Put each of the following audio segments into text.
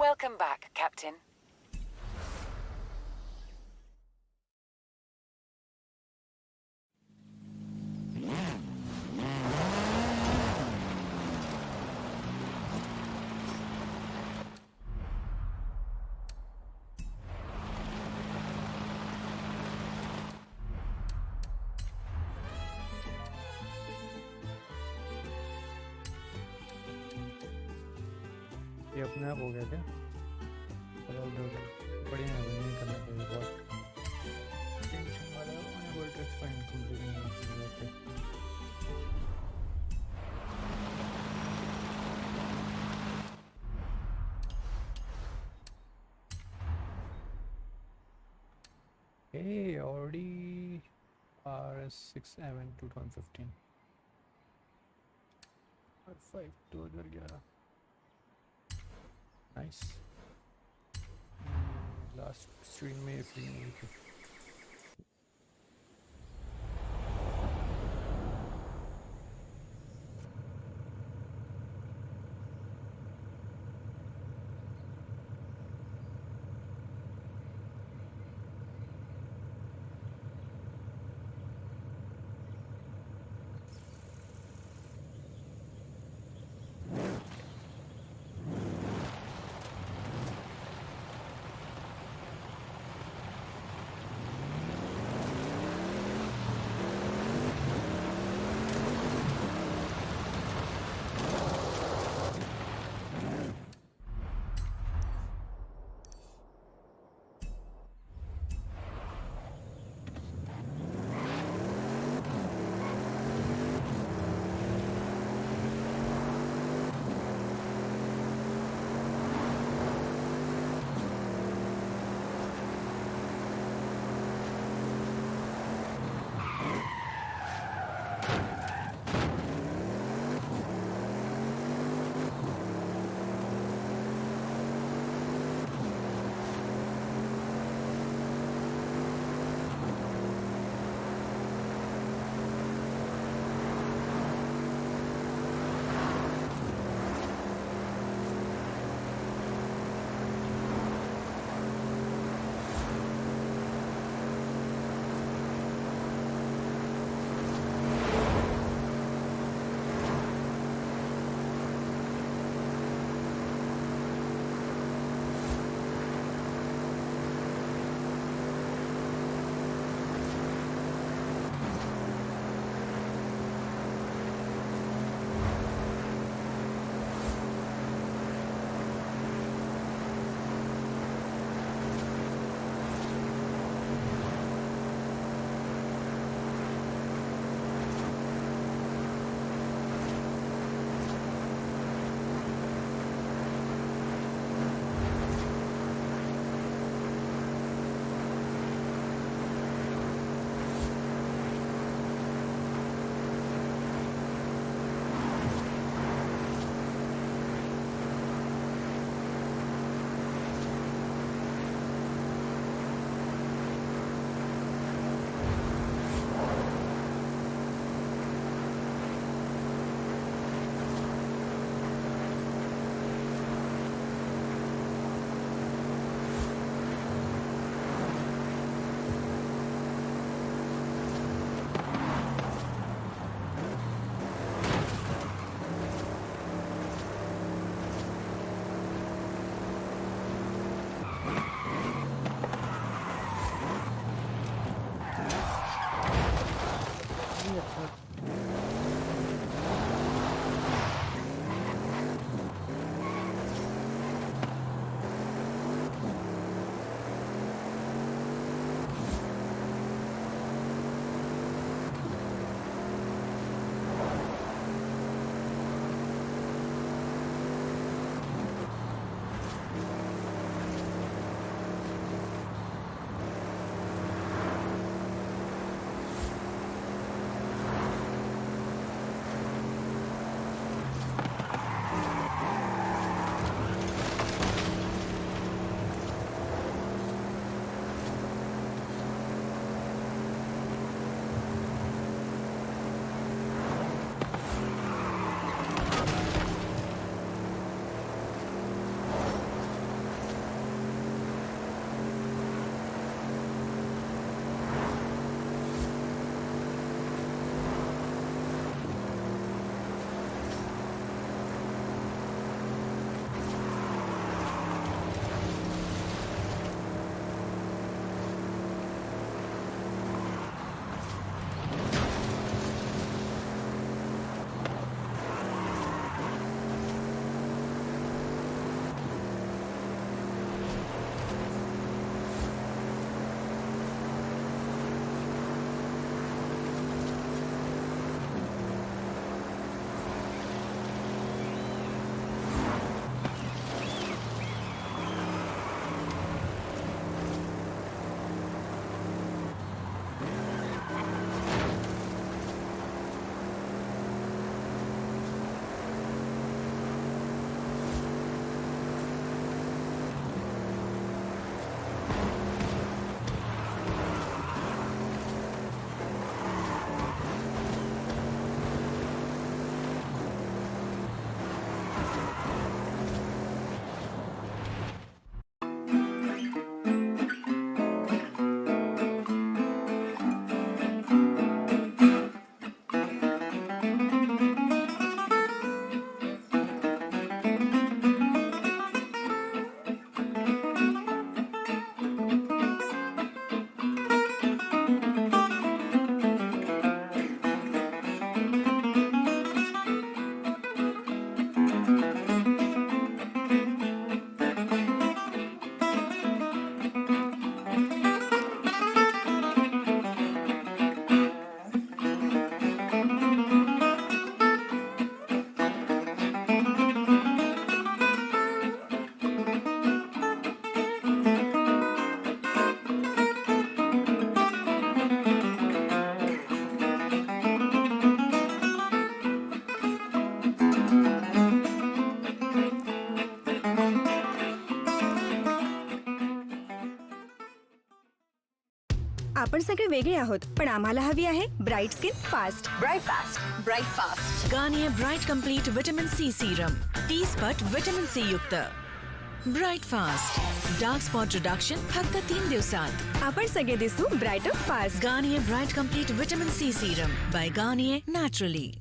Welcome back, Captain. ये अपने आप हो गया क्या? चलो बढ़िया है, नहीं करना चाहिए बहुत टेंशन वाला है। मैंने वर्टेक्स फाइंड कंप्लीट नहीं किया। Hey, already RS6M 2015 R5 2011 nice। Last stream में फ्री हुई थी। आपण सगळे वेगळे आहोत, पण आम्हाला हवी आहे bright skin fast. Bright fast. Garnier bright complete vitamin C serum. 30 vitamin C युक्त. Bright fast. Dark spot reduction फक्त 3 दिवसात. आपण सगळे दिसू bright fast. Garnier bright complete vitamin C serum by Garnier naturally.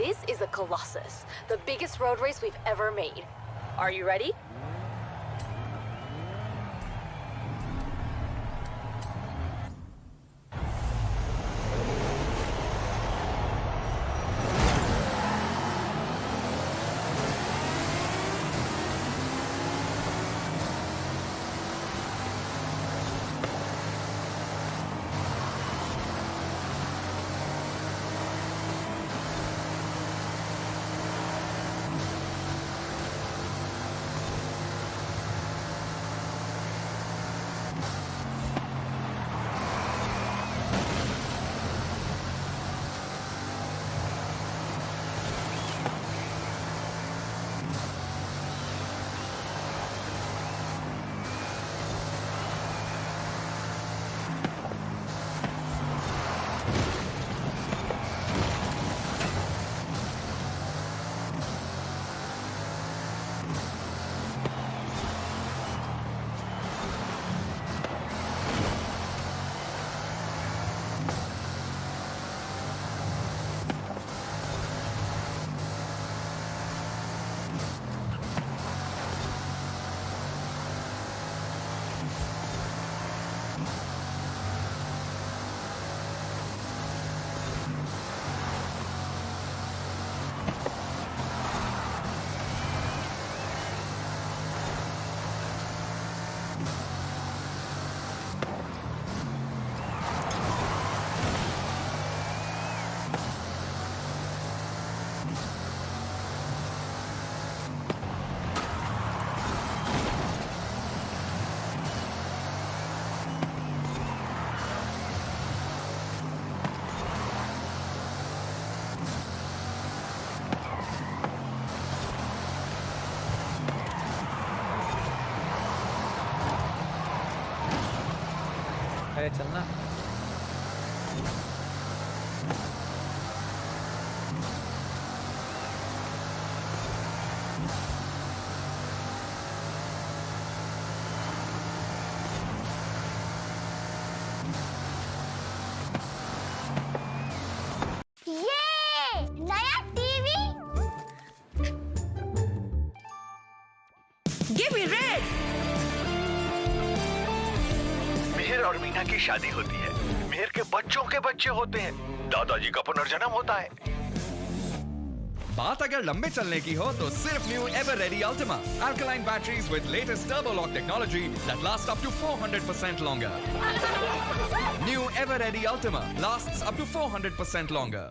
This is a Colossus, the biggest road race we've ever made. Are you ready? अरे चलना ये नया TV give me red. Mihir और मीना की शादी होती है, मिहिर के बच्चों के बच्चे होते हैं, दादाजी का पुनर्जन्म होता है। बात अगर लंबे चलने की हो तो सिर्फ new Eveready Ultima alkaline batteries with latest turbo lock technology that last up to 400% longer. New ever ready Ultima lasts up to 400% longer.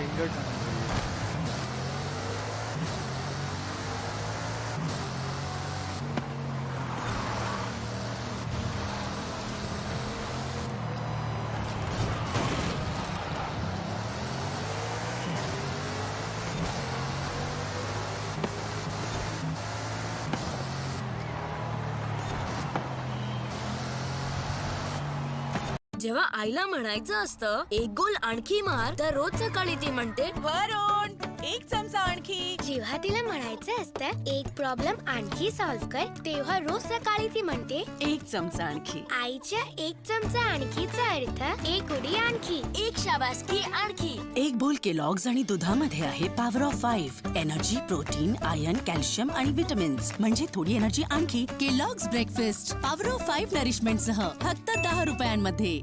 Danger जाना चाहिए। जेव्हा आईला म्हणायचं असतं एक गोल आणखी मार, तर रोज सकाळी ती म्हणते वरुण, एक चमचा आणखी. जेव्हा तिला म्हणायचं असतं एक प्रॉब्लेम आणखी सॉल्व्ह कर, तेव्हा रोज सकाळी ती म्हणते एक चमचा आणखी. आईच्या एक चमचा आणखीचा अर्थ एक उडी आणखी, एक शाबासकी आणखी. एक बोल केलॉग्स आणि दुधामध्ये आहे power of 5. Energy, protein, iron, calcium आणि विटामिन्स, म्हणजे थोडी एनर्जी आणखी. Kellogg's breakfast power of 5 nourishment सह फक्त 10 रुपयांमध्ये.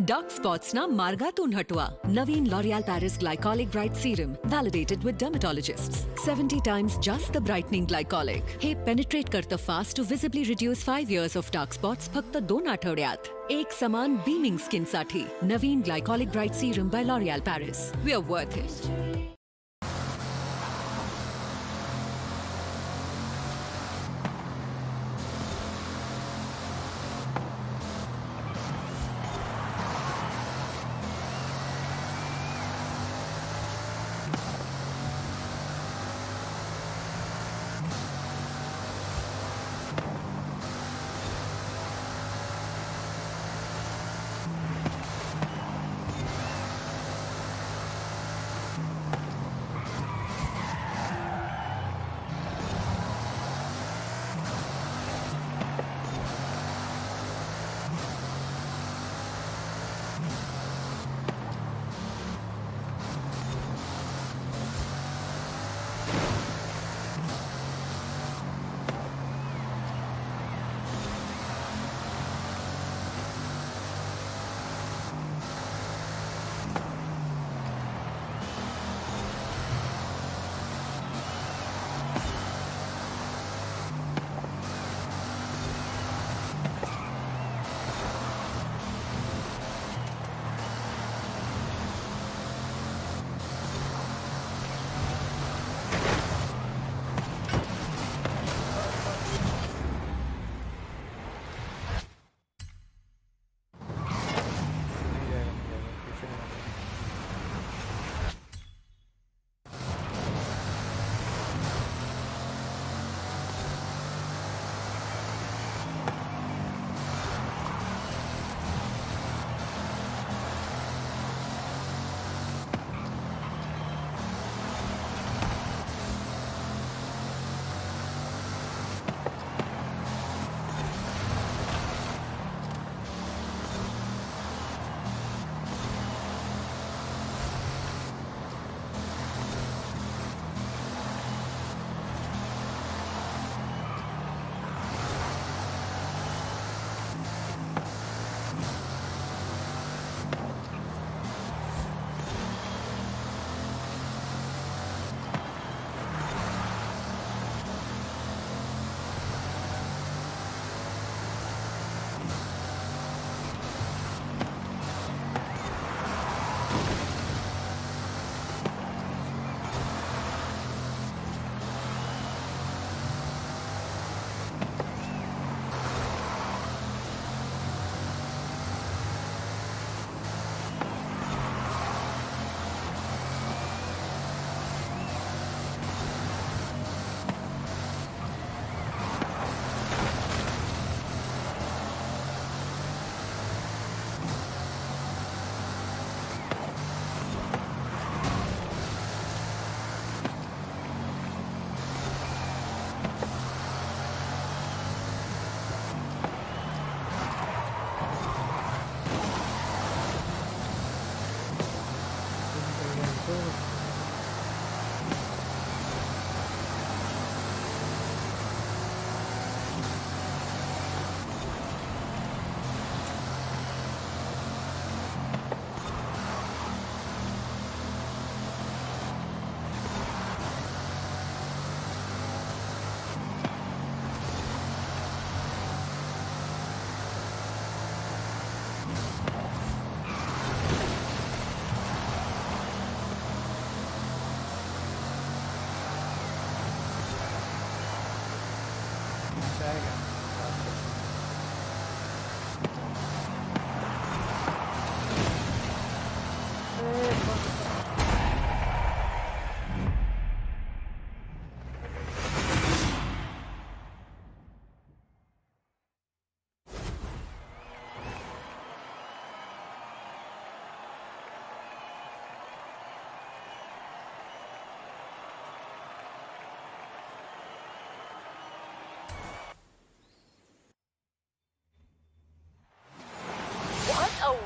डार्क स्पॉट्स ना मार्गातून हटवा. नवीन L'Oreal Paris glycolic bright serum validated with dermatologists. 70 times जास्त ब्राईटनिंग ग्लायकॉलिक. हे पेनिट्रेट करतं fast to visibly reduce 5 years of dark spots फक्त 2 आठवड्यात. एक समान बीमिंग स्किन साठी नवीन glycolic bright Siram bye L'Oreal Paris. We are worth it.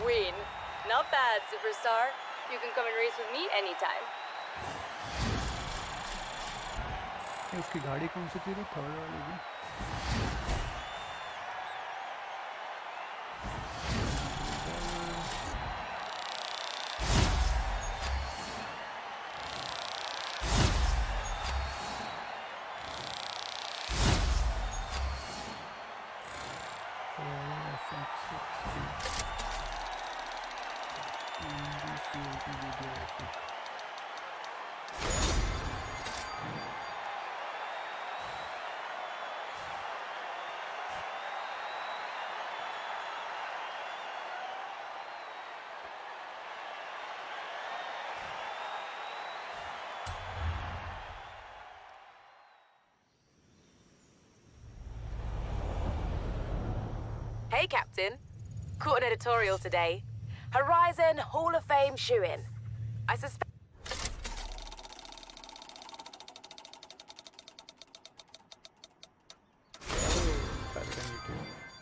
win. Not bad, superstar. You can come and race with me anytime. इसकी गाड़ी कौन सी थी? थर्ड वाली की। Hey, Captain. Caught an editorial today. Horizon Hall of Fame shoe-in. I suspect... Oh,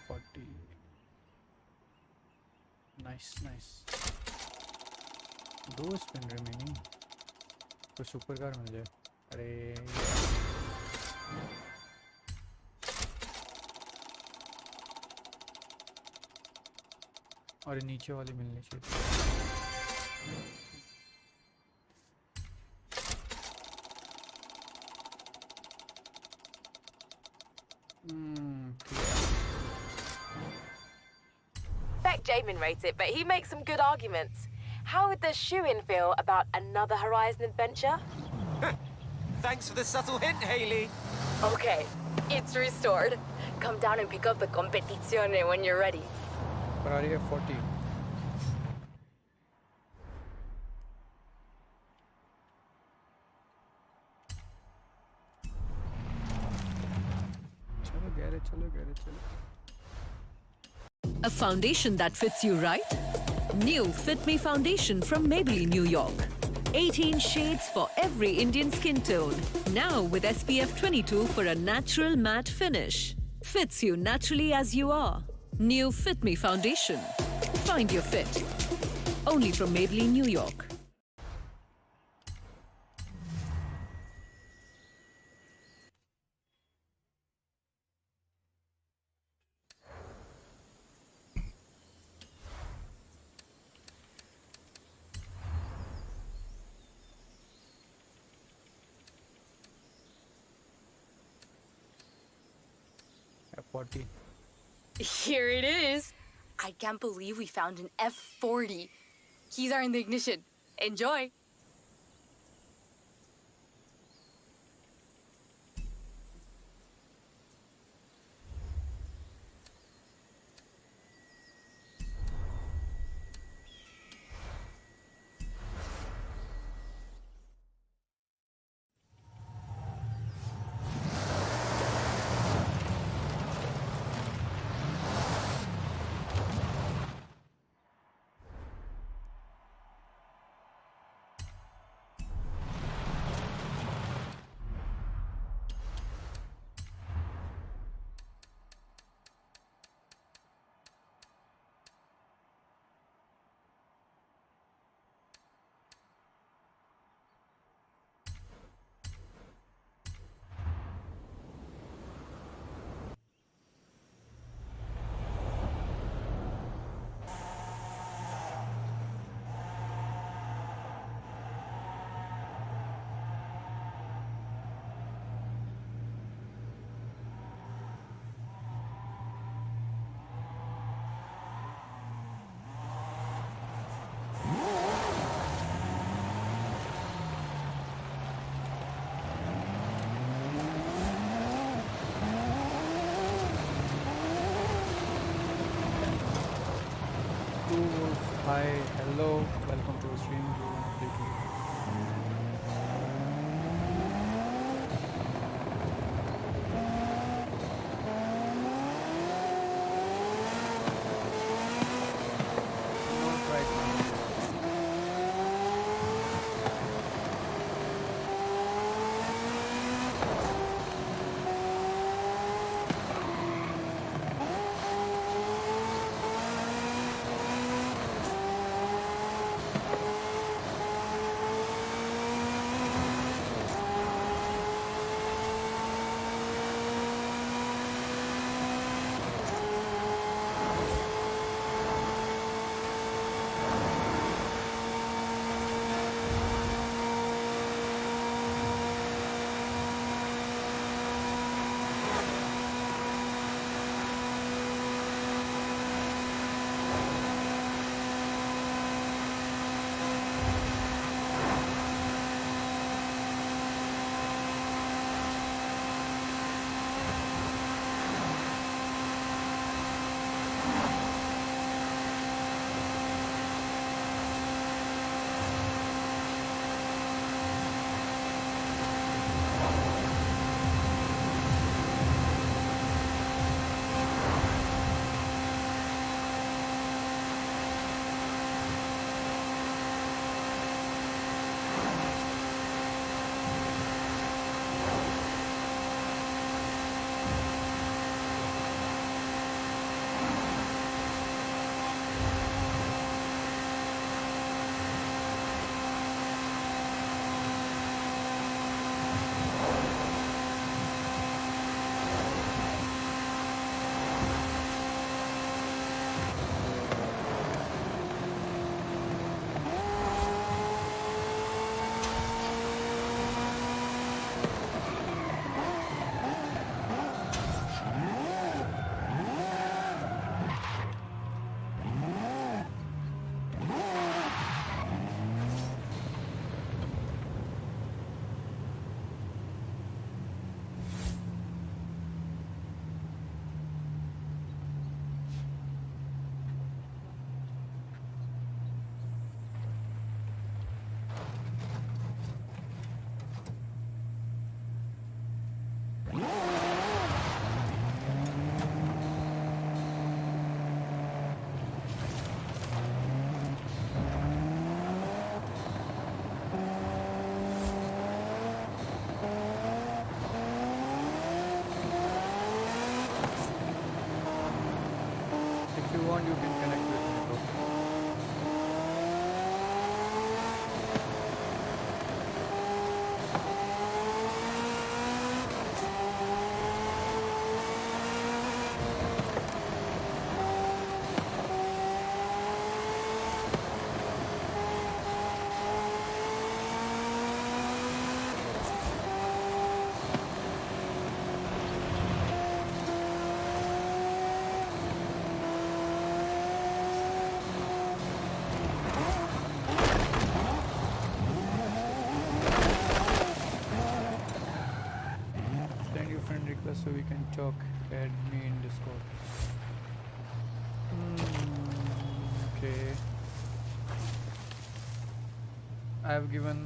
40. Nice, nice. 2 spin remaining. कोई super car मिल जाए. अरे और नीचे वाली मिलनी चाहिए. Jamin rates it, but he makes some good arguments. How would the shoe-in feel about another Horizon adventure? Thanks for the subtle hint, Haley. Okay, it's restored. Come down and pick up the competizione when you're ready. पर आ रही है 40. चलो garage चलो. A foundation that fits you right? New Fit Me foundation from Maybelline, New York. 18 shades for every Indian skin tone. Now with SPF 22 for a natural matte finish. Fits you naturally as you are. New Fit Me foundation. Find your fit. Only from Maybelline, New York. F40. Here it is. I can't believe we found an F40. Keys are in the ignition. Enjoy. Hi, hello, welcome to the stream. want, you can connect with me, bro. Send your friend request so we can talk. Add me in Discord. Okay. I have given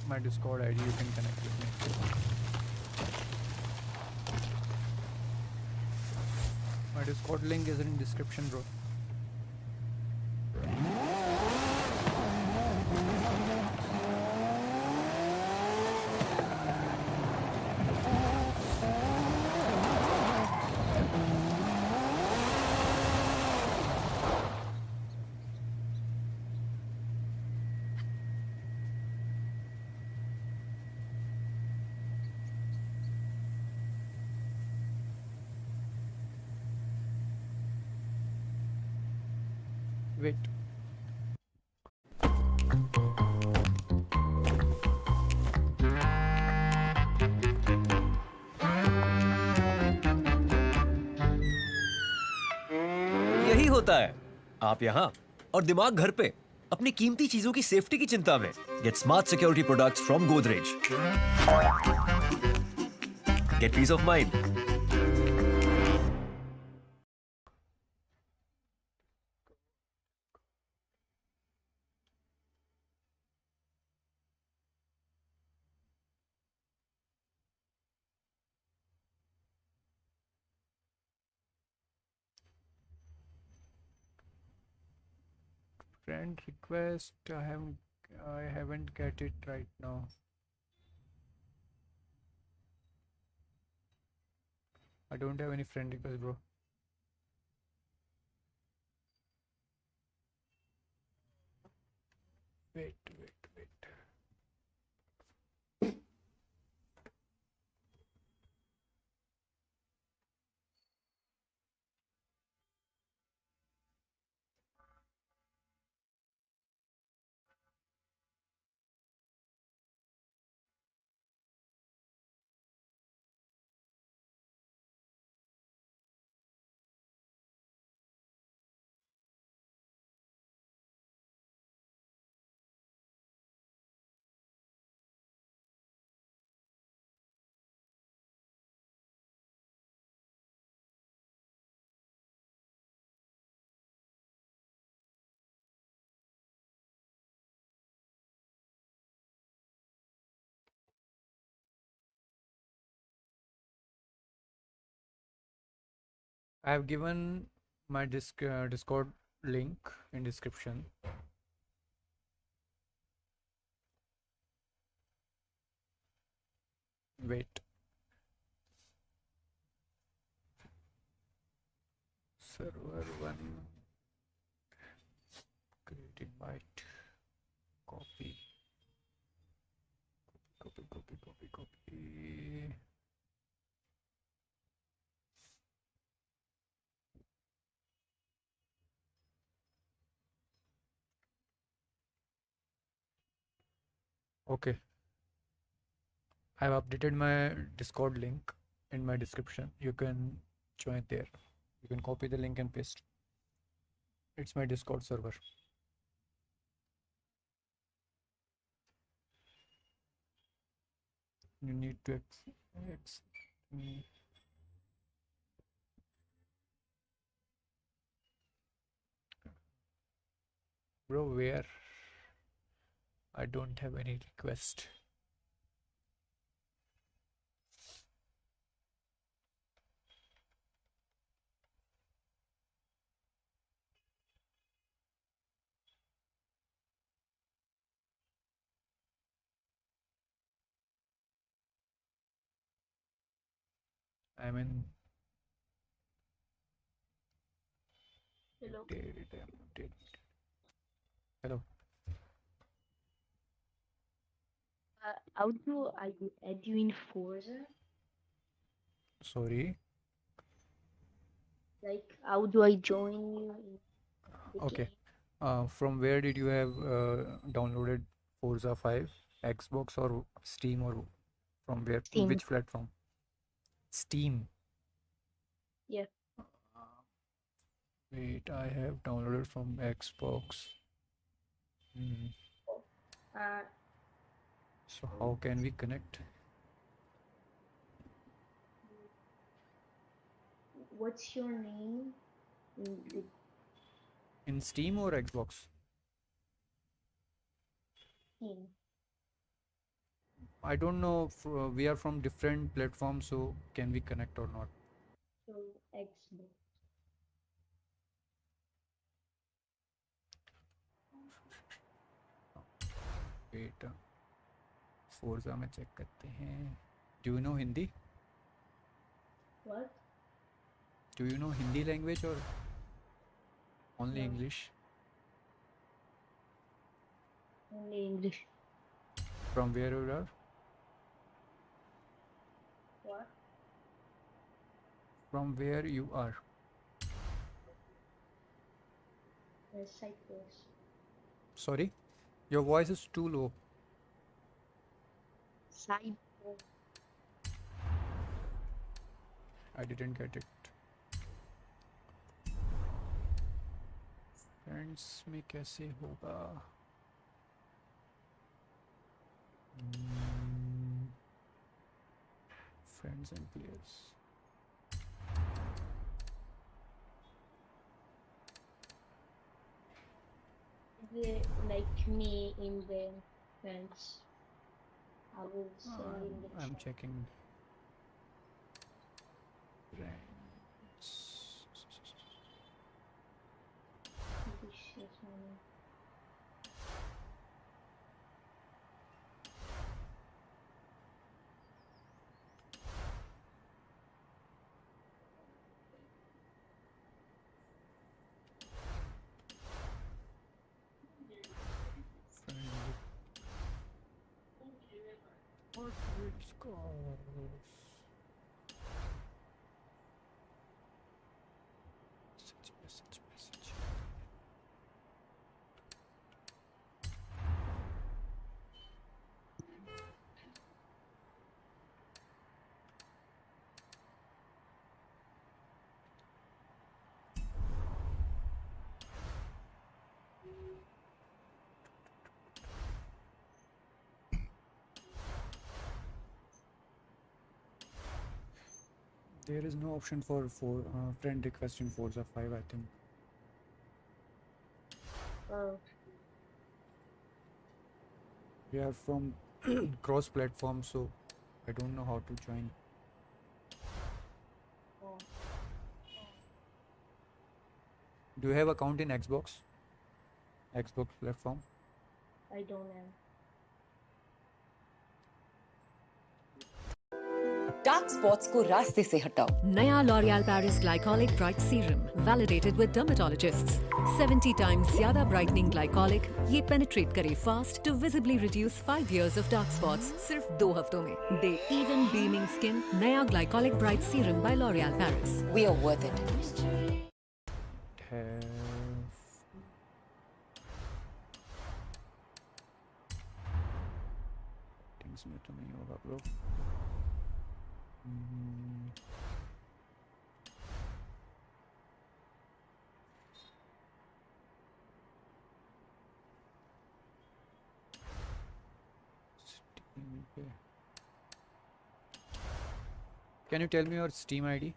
my Discord ID. You can connect with me. My Discord link is in description, bro. Wait. यही होता है, आप यहाँ और दिमाग घर पे, अपनी कीमती चीजों की सेफ्टी की चिंता में। Gate smart security products from Godrej. Gate piece of mind. Friend request. I haven't get it right now. I don't have any friend request, bro. Wait. I have given my Discord link in description. Wait. Server 1. Create invite. Copy. Copy. Okay. I have updated my Discord link in my description. You can join there. You can copy the link and paste. It's my Discord server. You need to Bro, where? I don't have any request. I'm in Hello. Hello. How do I add you in Forza? Sorry. Like, how do I join you in the Okay. game? From where did you have downloaded Forza 5? Xbox or Steam, or from where? Steam. Which platform? Steam. Yeah. Wait, I have downloaded from Xbox. Uh, So how can we connect? what's your name in the In Steam or Xbox? team? I don't know if we are from different platforms, so can we connect or not? So Xbox. Wait, Forza में check करते हैं. Do you know Hindi? What? Do you know Hindi language or only No. English? Only English. From where you are? What? From where you are? Cyprus. Sorry, your voice is too low. Cyprus. I didn't get it. Friends में कैसे होगा? Friends and players. Like me in the friends. I will send in the I'm chat. checking. Friends. This is my- What which cause? Message. There is no option for friend request in Forza 5, I think. We are from cross platform, so I don't know how to join. Do you have account in Xbox? Xbox platform? I don't have. Dark spots को रास्ते से हटाओ. नया L'Oréal Paris Glycolic Bright Serum, validated with dermatologists. 70 times ज्यादा brightening glycolic, ये penetrate करे fast to visibly reduce 5 years of dark spots सिर्फ 2 हफ्तों में. दे even beaming skin. नया Glycolic Bright Serum by L'Oréal Paris. We are worth it. Things में तो नहीं होगा bro. Steam पे. Can you tell me your Steam ID?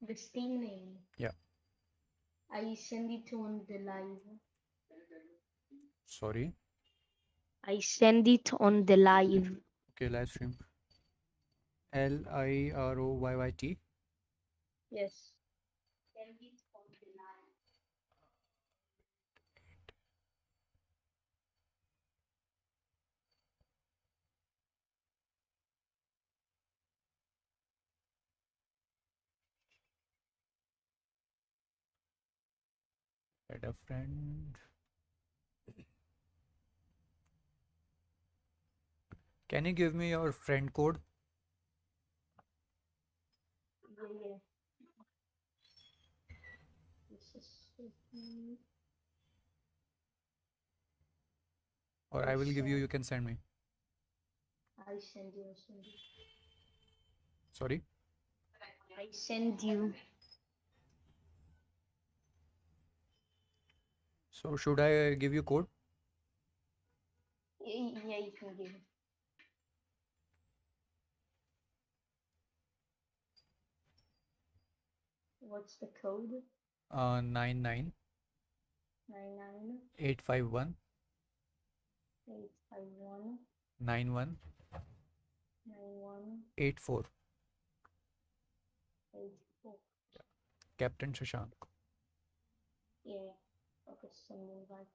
The Steam name. Yeah. I send it on the live. Sorry. I send it on the live. Okay, live stream. LIROYYT. Yes. Send it on the live. Add a friend. Can you give me your friend code? Yeah. This is Or I will give you, you can send me. I send you. Sorry? I send you. So should I give you code? Yeah, you can give it. What's the code? 99 99 851 851 91 91 84. 84. Captain Shashank. Yeah. Okay, send me that.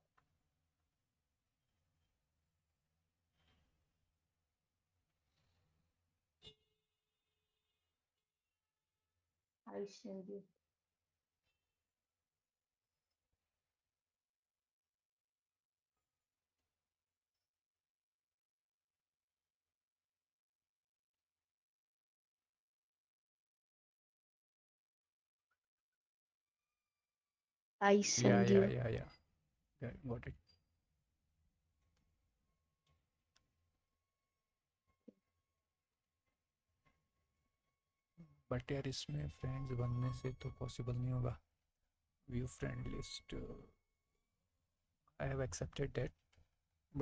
I send you. I send you. Yeah. Got it. But यार इसमें friends बनने से तो possible नहीं होगा. View friend list. I have accepted that,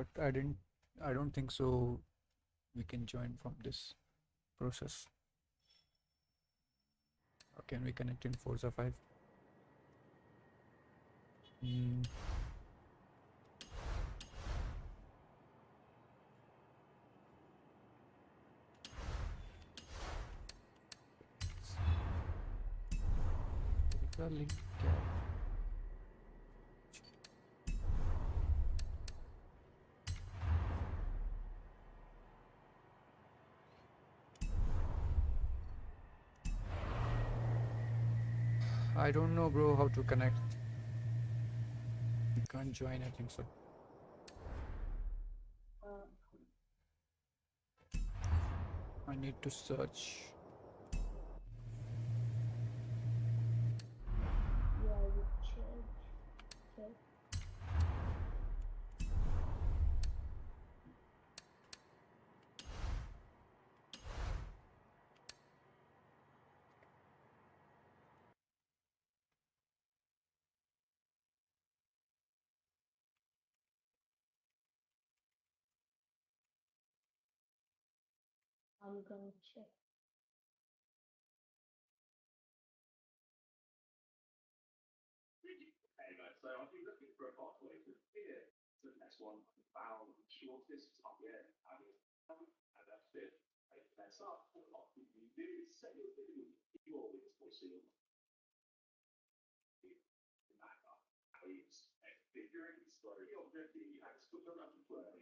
but I don't think so we can join from this process. Or can we connect in Forza 5? इसका link क्या है? I don't know, bro, how to connect. You can't join, I think so. I need to search. Yeah, you check. I'm gonna check. Anyway, so I've been looking for a pathway to here. So the next one, found shortest top yeah, and that's it. That's up. You do say you're doing you always foresee figuring story of the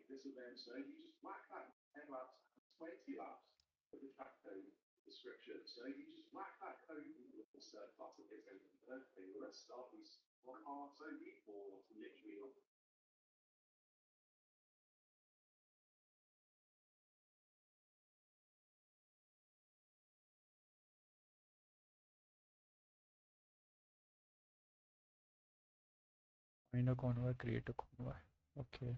this event, so you just whack that 10 laps, 20 laps with the track code description. So you just whack that code in the third class of this and the rest of these one half so or literally Find a convoy, create a convoy. Okay.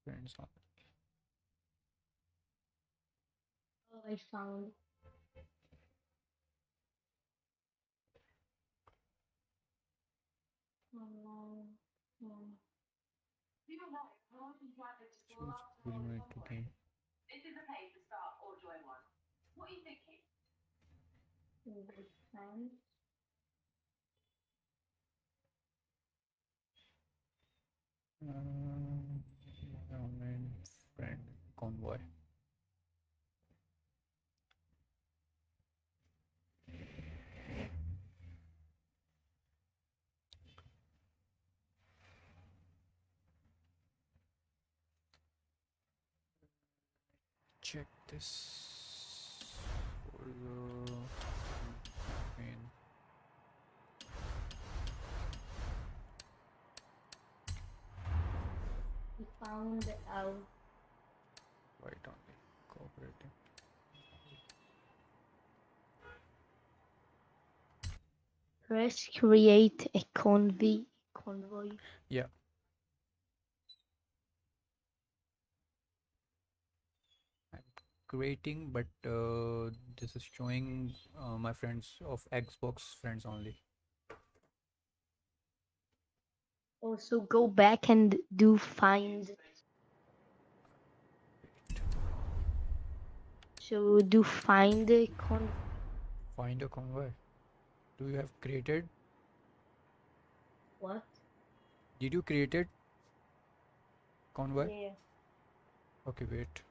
Friends on. Oh, I found. Online. Choose eliminate to game. this is a page to start or join one. What are you thinking? Friends. Online friend convoy. Check this for the main. found out. White only. Cooperating. Press create a convoy. Yeah. I'm creating, but this is showing my friends of Xbox friends only. Also go back and do find. So do find a Find a convoy. Do you have created? what? Did you create it? Convoy? Yeah. Okay, wait.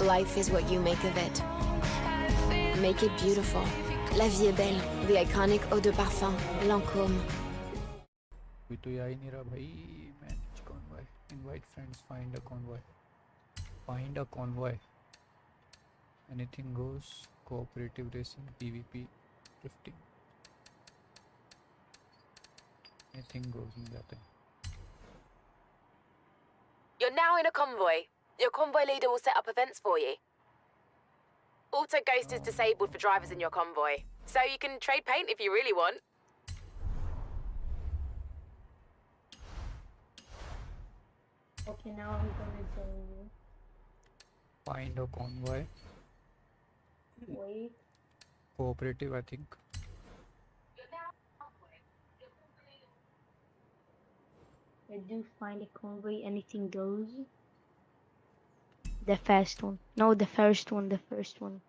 Life is what you make of it. Make it beautiful. La vie est belle. The iconic eau de parfum, Lancôme. अभी तो आ ही नहीं रहा भाई. Manage convoy. Invite friends. Find a convoy. Find a convoy. Anything goes. Cooperative racing. PvP. Drifting. Anything goes in that. You're now in a convoy. Your convoy leader will set up events for you. Auto Ghost is disabled for drivers in your convoy, so you can trade paint if you really want. Okay, now I'm gonna join you. Find a convoy. Wait. Cooperative, I think. I do find a convoy, anything goes. The first one. No, the first one, the first one.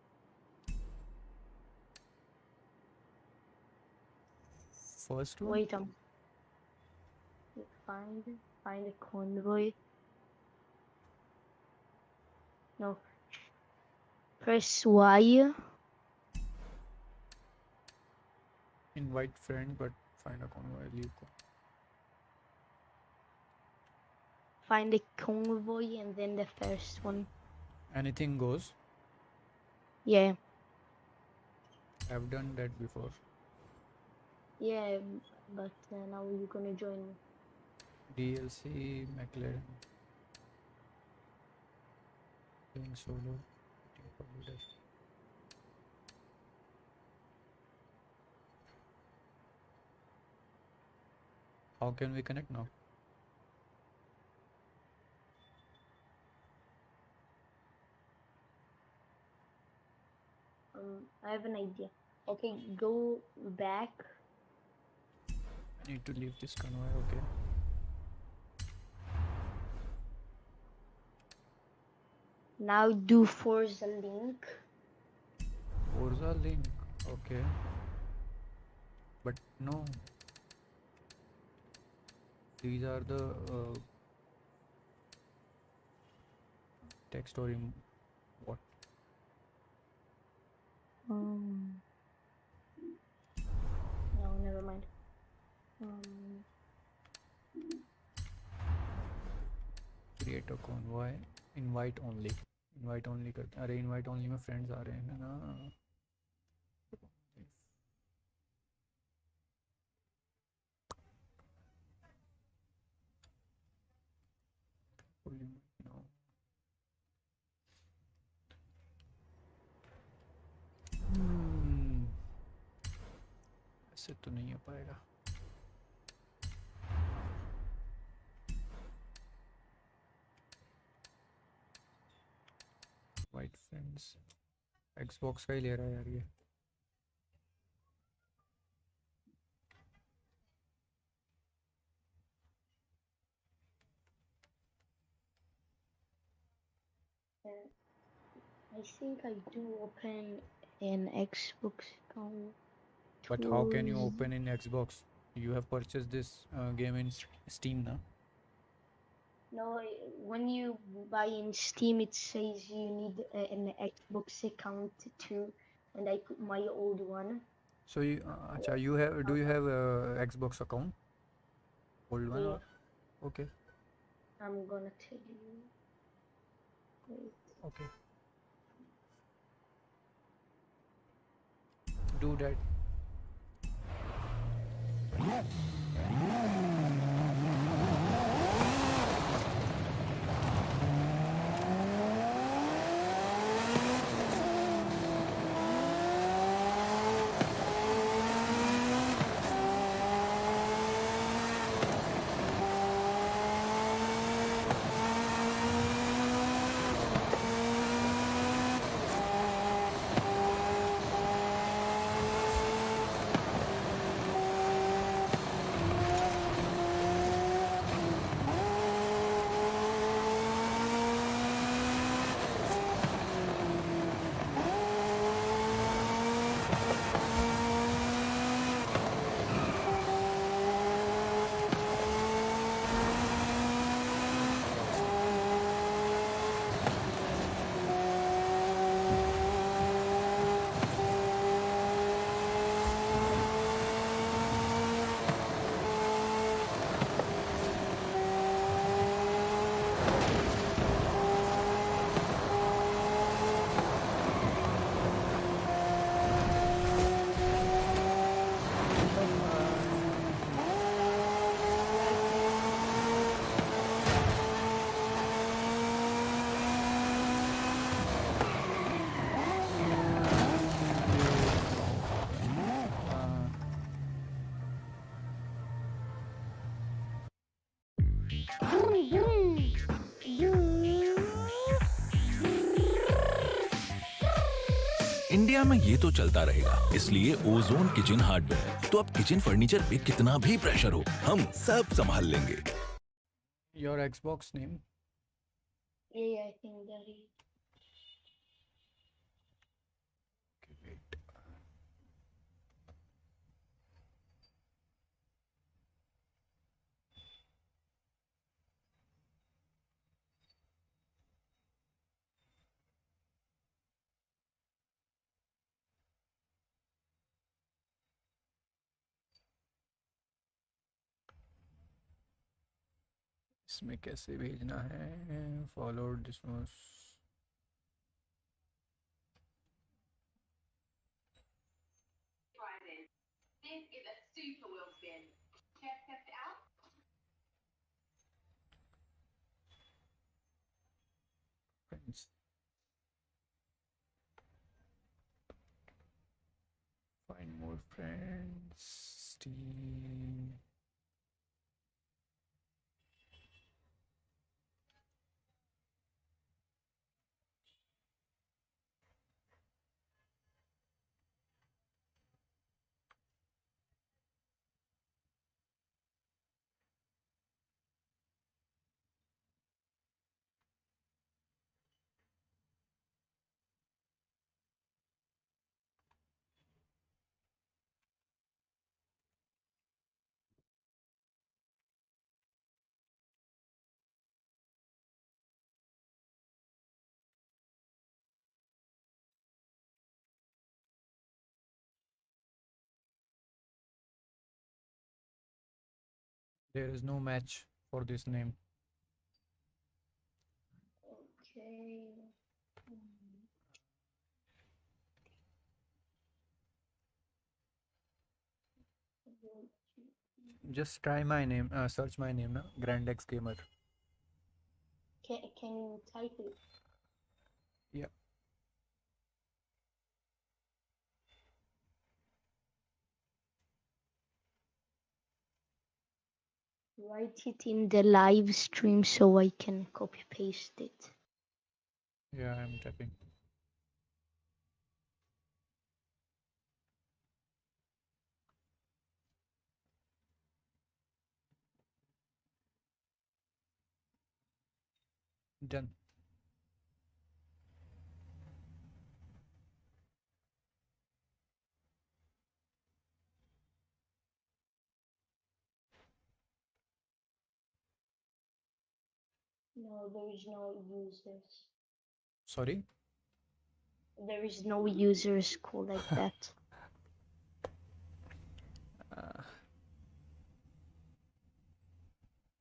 First one? Wait, find a convoy. No. Press Y. Invite friend, but find a convoy. Leave. Find a convoy and then the first one. Anything goes. Yeah. I've done that before. Yeah, but now you're gonna join me. DLC, McLaren. Playing solo. Waiting for leader. How can we connect now? I have an idea. Okay, go back. I need to leave this convoy, okay. Now do Forza link. Forza link, okay. But no. These are the text or what? No, never mind. Create a convoy. Invite only. Invite only करते. अरे invite only में friends आ रहे हैं ना. No. ऐसे तो नहीं हो पाएगा. White friends. Xbox का ही ले रहा है यार ये. I think I do open an Xbox account. But how can you open in Xbox? You have purchased this game in Steam now. No, when you buy in Steam, it says you need an Xbox account too, and I put my old one. So you, you have? Do you have a Xbox account? Old one? Yeah. Or? Okay. I'm gonna tell you. Wait. Okay. Do that. India में ये तो चलता रहेगा, इसलिए ozone kitchen hardware. तो अब kitchen furniture पे कितना भी प्रेशर हो, हम सब संभाल लेंगे। Your Xbox name? Yeah, I think that is. Okay, wait. इसमें कैसे भेजना है? Follow this was. This is a super wheel spin. Care to test it out? Friends. Find more friends. Steam. There is no match for this name. Okay. Just try my name. Search my name, na? GrandxGamer. Can you type it? Yeah. Write it in the live stream so I can copy paste it. Yeah, I'm typing. Done. No, there is no users. Sorry? There is no users called like that.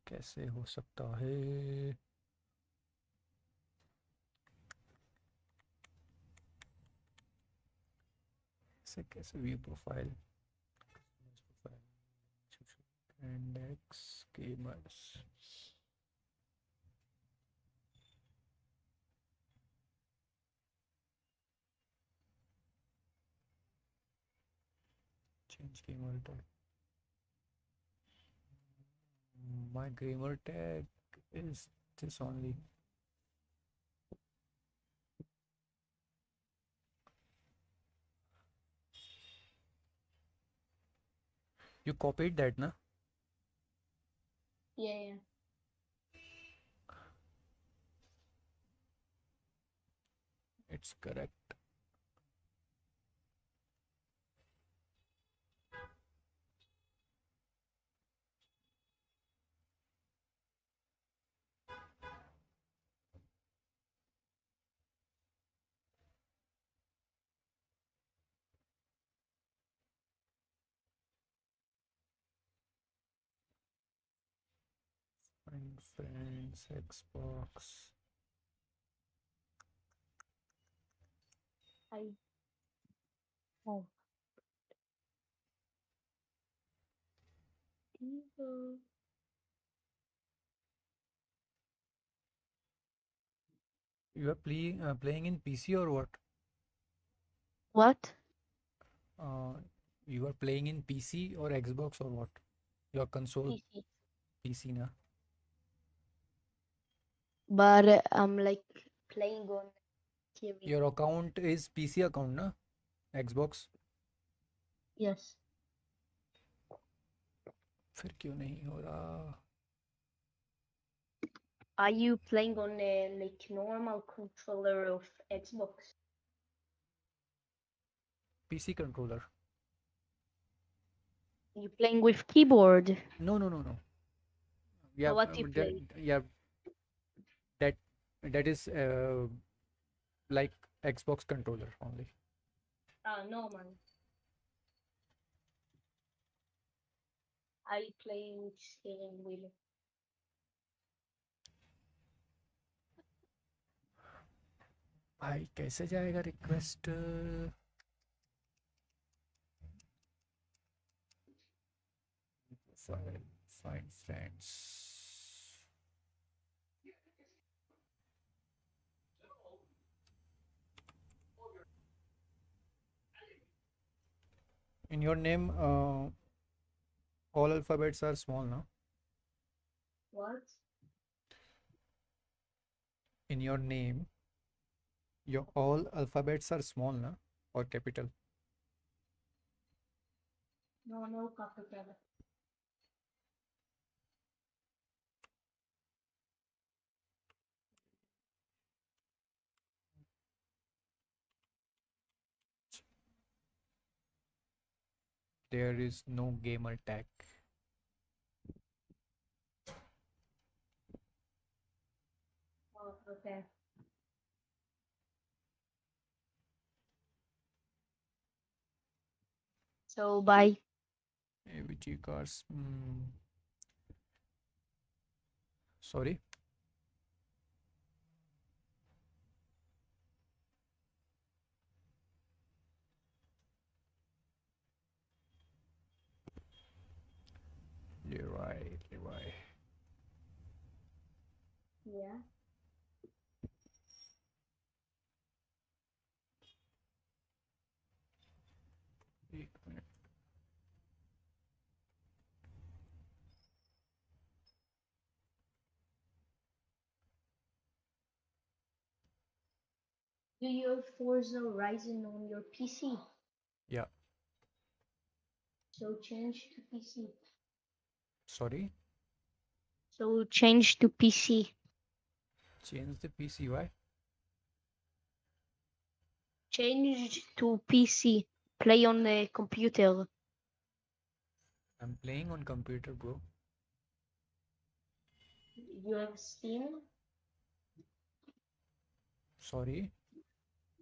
कैसे हो सकता है? कैसे view profile GrandxGamers. Change gamer tag. My gamer tag is this only. You copied that, na? Yeah. It's correct. Find friends, Xbox. Oh. Evil. You are playing in PC or what? What? You are playing in PC or Xbox or what? Your console? PC. PC, na? But I'm like playing on TV. Your account is PC account, na? Xbox? Yes. फिर क्यों नहीं हो रहा? Are you playing on a like normal controller of Xbox? PC controller. You playing with keyboard? No. Yeah, what you play? yeah, that is like Xbox controller only. No man. I play with steering wheel. भाई कैसे जाएगा request? Find friends. In your name, all alphabets are small, no? What? In your name, your all alphabets are small, no? Or capital? No capital. There is no gamer tag. Oh, okay. So bye. AVG cars. Sorry. Leroy. Yeah. एक minute. Do you have Forza Ryzen on your PC? Yeah. So change to PC. Sorry. So change to PC. Change the PC. Why? Change to PC. Play on the computer. I'm playing on computer, bro. You have Steam? Sorry.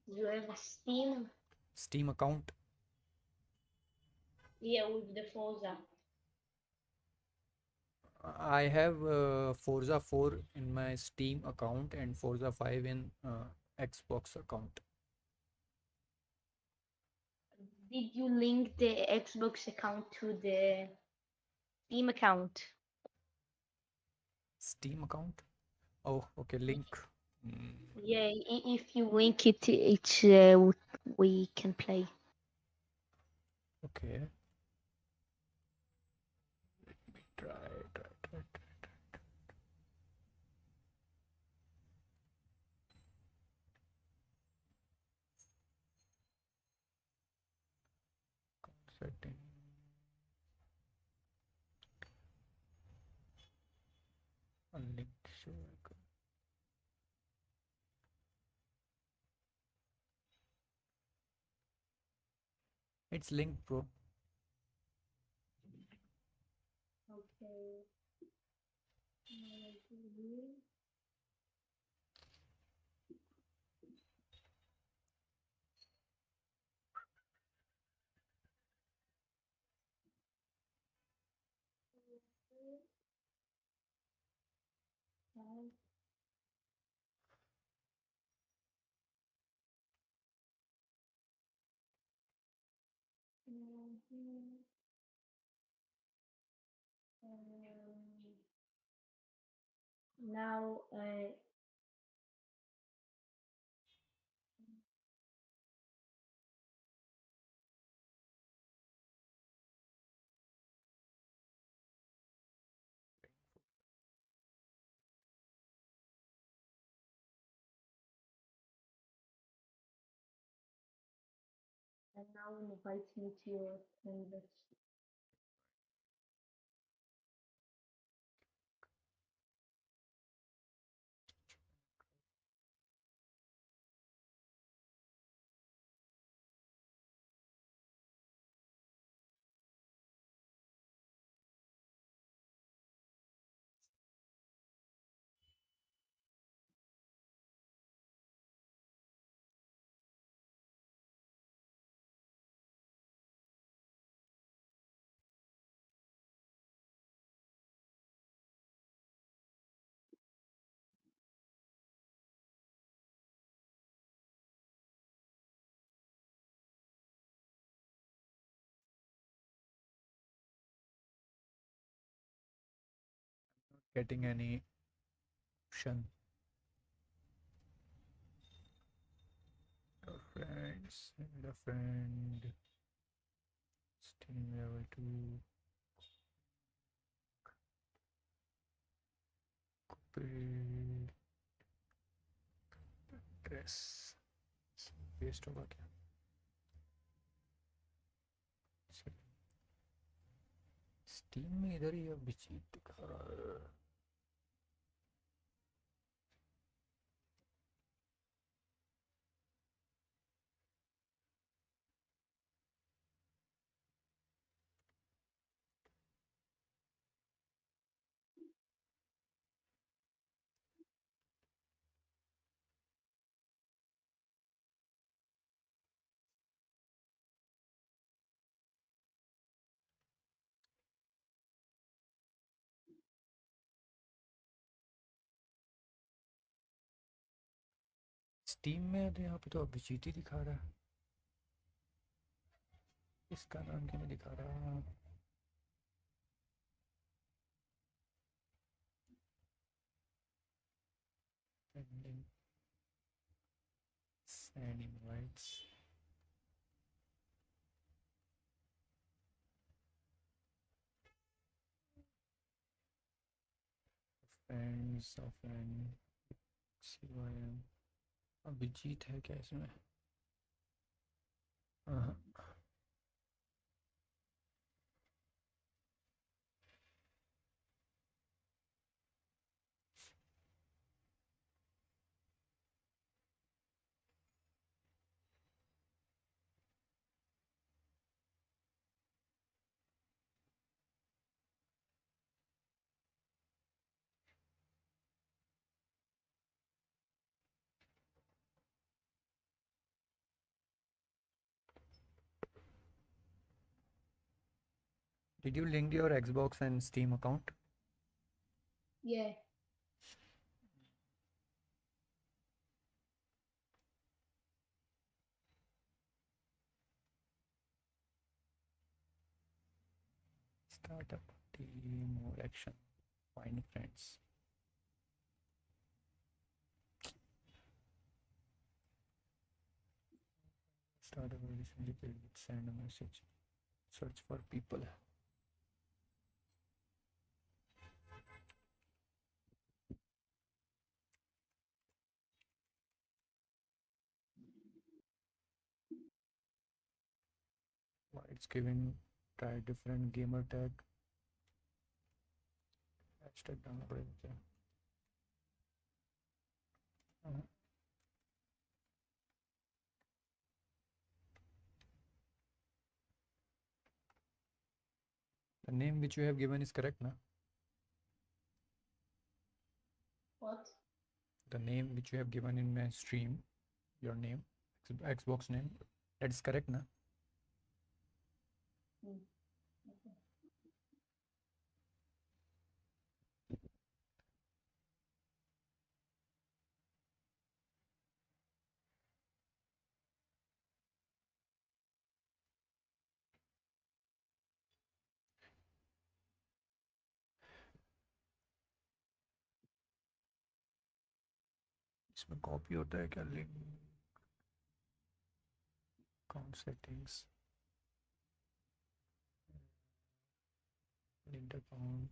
You have Steam? Steam account. Yeah, with the Forza. I have Forza 4 in my Steam account and Forza 5 in Xbox account. Did you link the Xbox account to the Steam account? Steam account? Oh, okay, link. Yeah, if you link it, we can play. Okay. Let me try. Setting. A link show icon. It's linked, bro. Okay. Now, and now invite me to your members. Getting any option. Your friends, and a friend. Steam level 2. Copy. Address. Paste होगा क्या? Steam में इधर ही अभिजीत दिखा रहा है. Steam में तो यहाँ पे तो अभिजीत ही दिखा रहा है. इसका नाम क्यों नहीं दिखा रहा? Send invites. Friends of an CYM. Abhijit है क्या इसमें? हाँ. Did you link your Xbox and Steam account? Yeah. Start a party, more action, find friends. Start a party, send a message, search for people. Why it's giving try different gamer tag. Hashtag डालना पड़ेगा क्या? The name which you have given is correct, na? What? The name which you have given in my stream, your name, Xbox name, that is correct, na? इसमें copy होता है क्या link? Account settings, link account,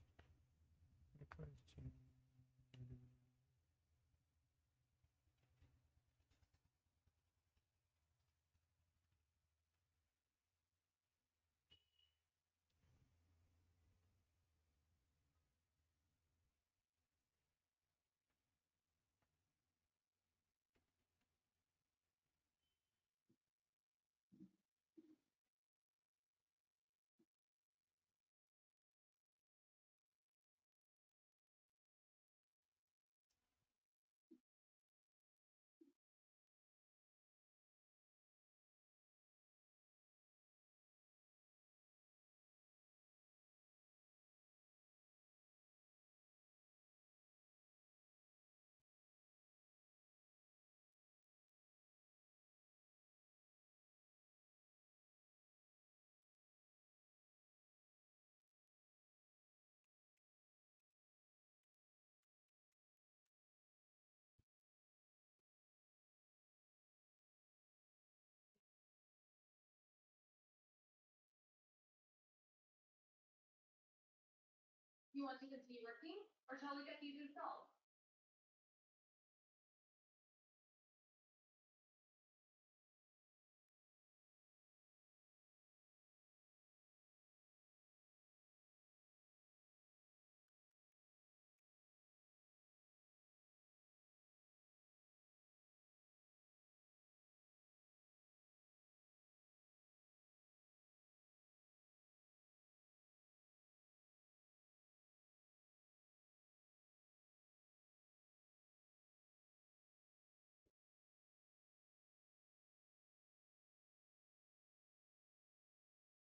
You want to continue working, or shall we get these installed?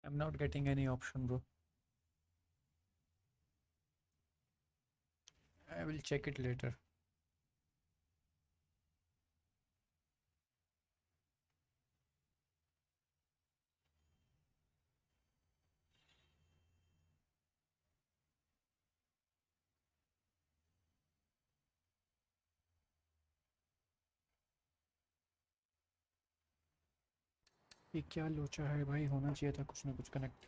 I'm not getting any option, bro. I will check it later. ये क्या लोचा है भाई, होना चाहिए था कुछ ना कुछ connect.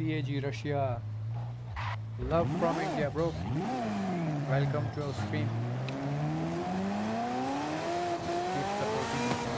PAG Russia. Love from India, bro. Welcome to our stream. Keep supporting us.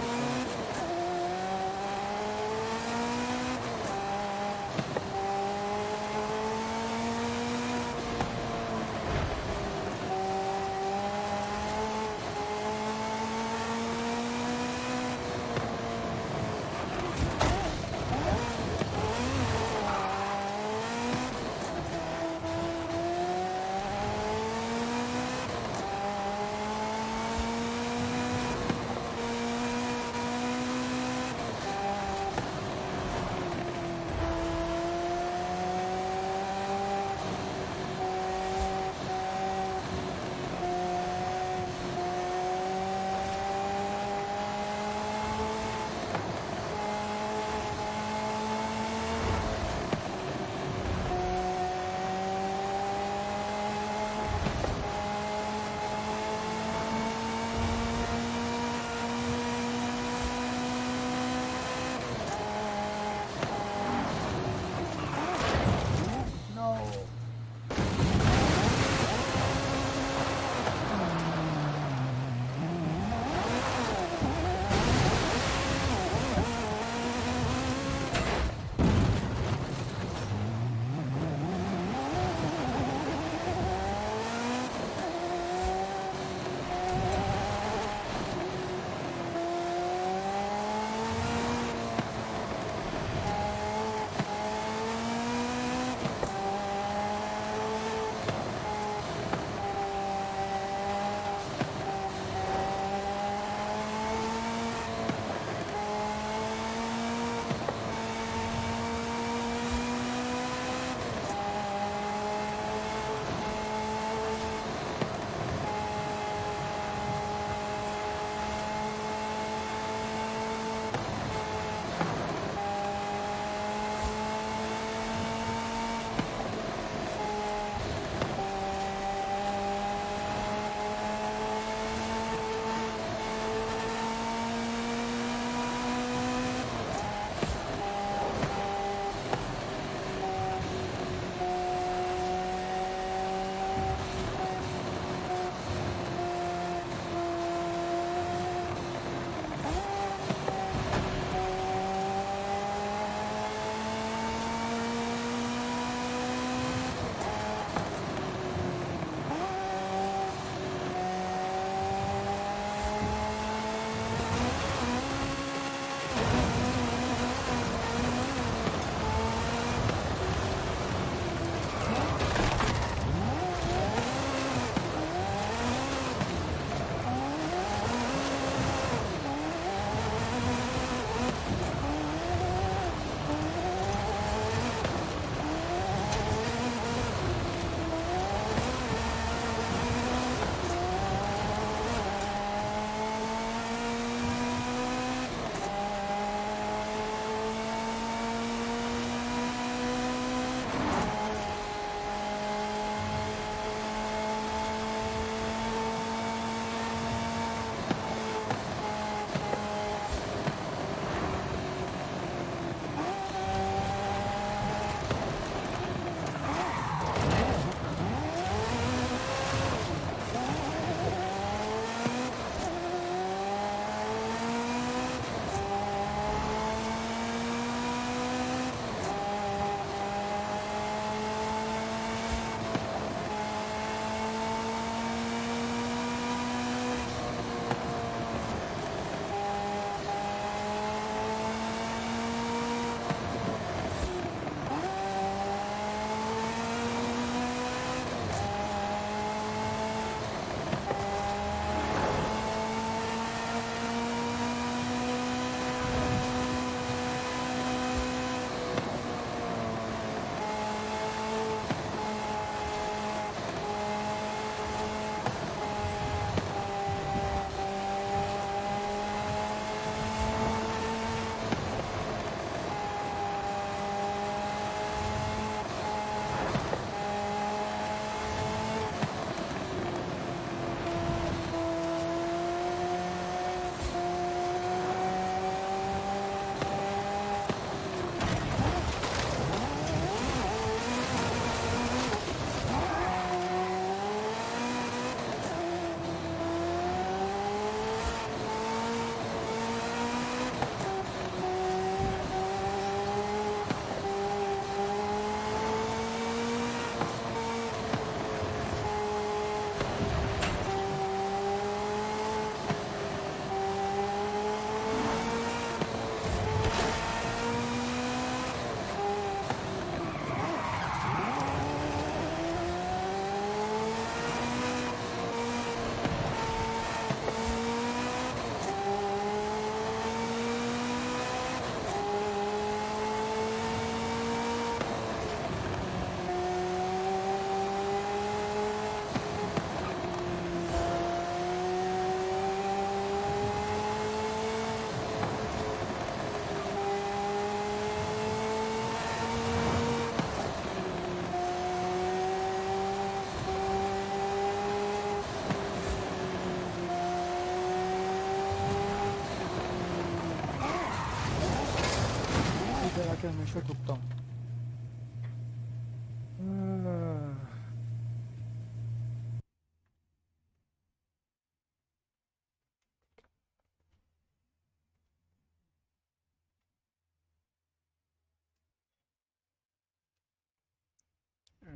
हमेशा ठुकता हूँ।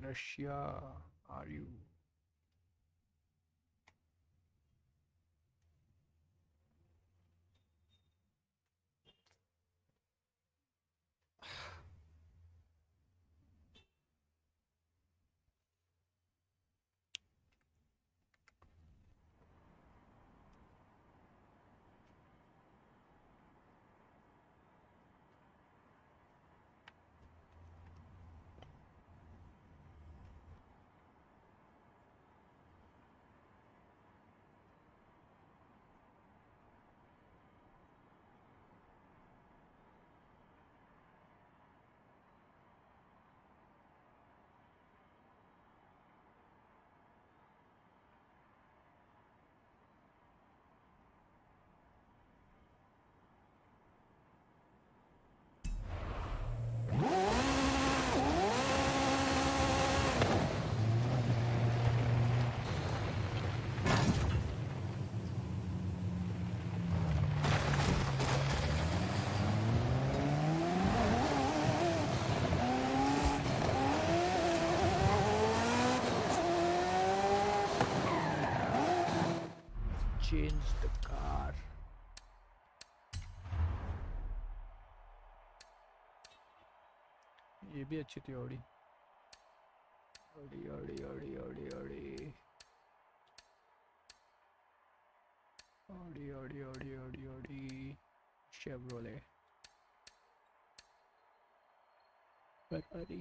Russia, are you? Change the car. ये भी अच्छी थी Audi Audi Audi Audi Audi Audi Audi Audi Audi Audi Audi Chevrolet Ferrari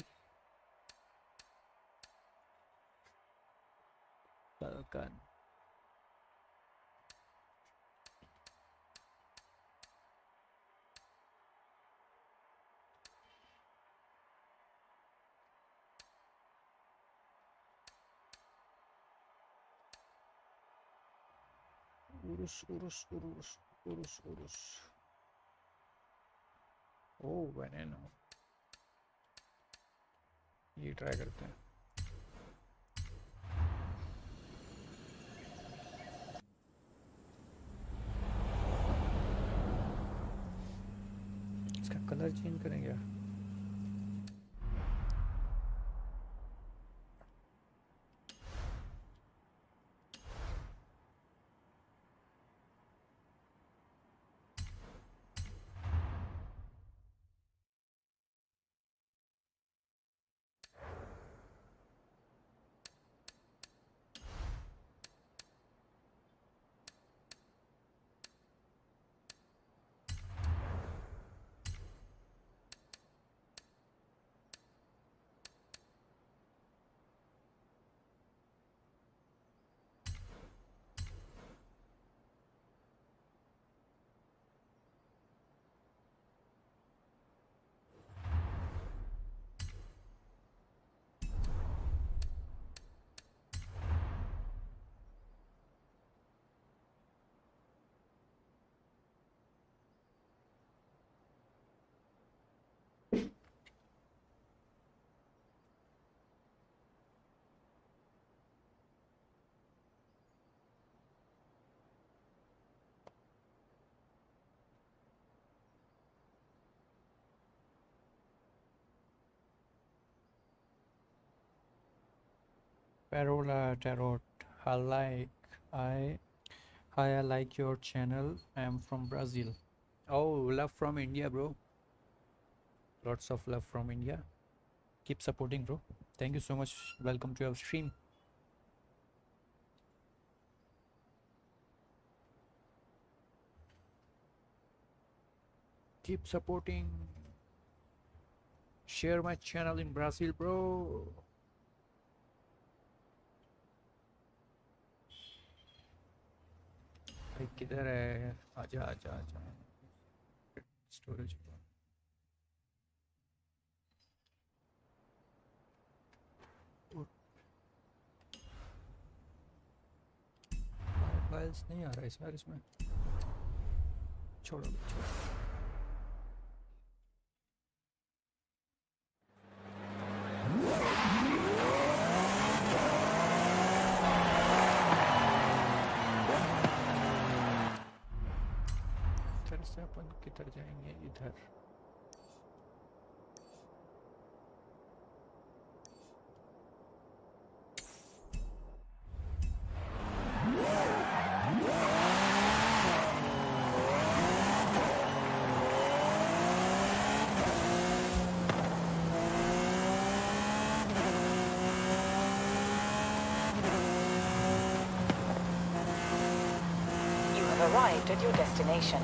falcon Urus. Oh, veneno. ये try करते हैं। इसका कलर चेंज करेंगे। Parola Tarot. I like your channel. I am from Brazil. Oh, love from India, bro. Lots of love from India. Keep supporting, bro. Thank you so much. Welcome to your stream. Keep supporting. Share my channel in Brazil, bro. भाई किधर है? आजा आजा आजा storage files नहीं आ रहा है यार इसमें। छोड़ो छोड़ो। अपन किधर जाएंगे? इधर। You have arrived at your destination.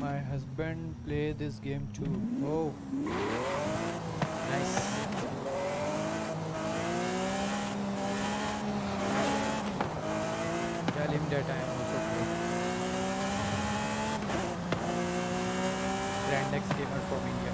My husband play this game too. Oh, nice. Tell him that I am also playing. GrandxGamer from India.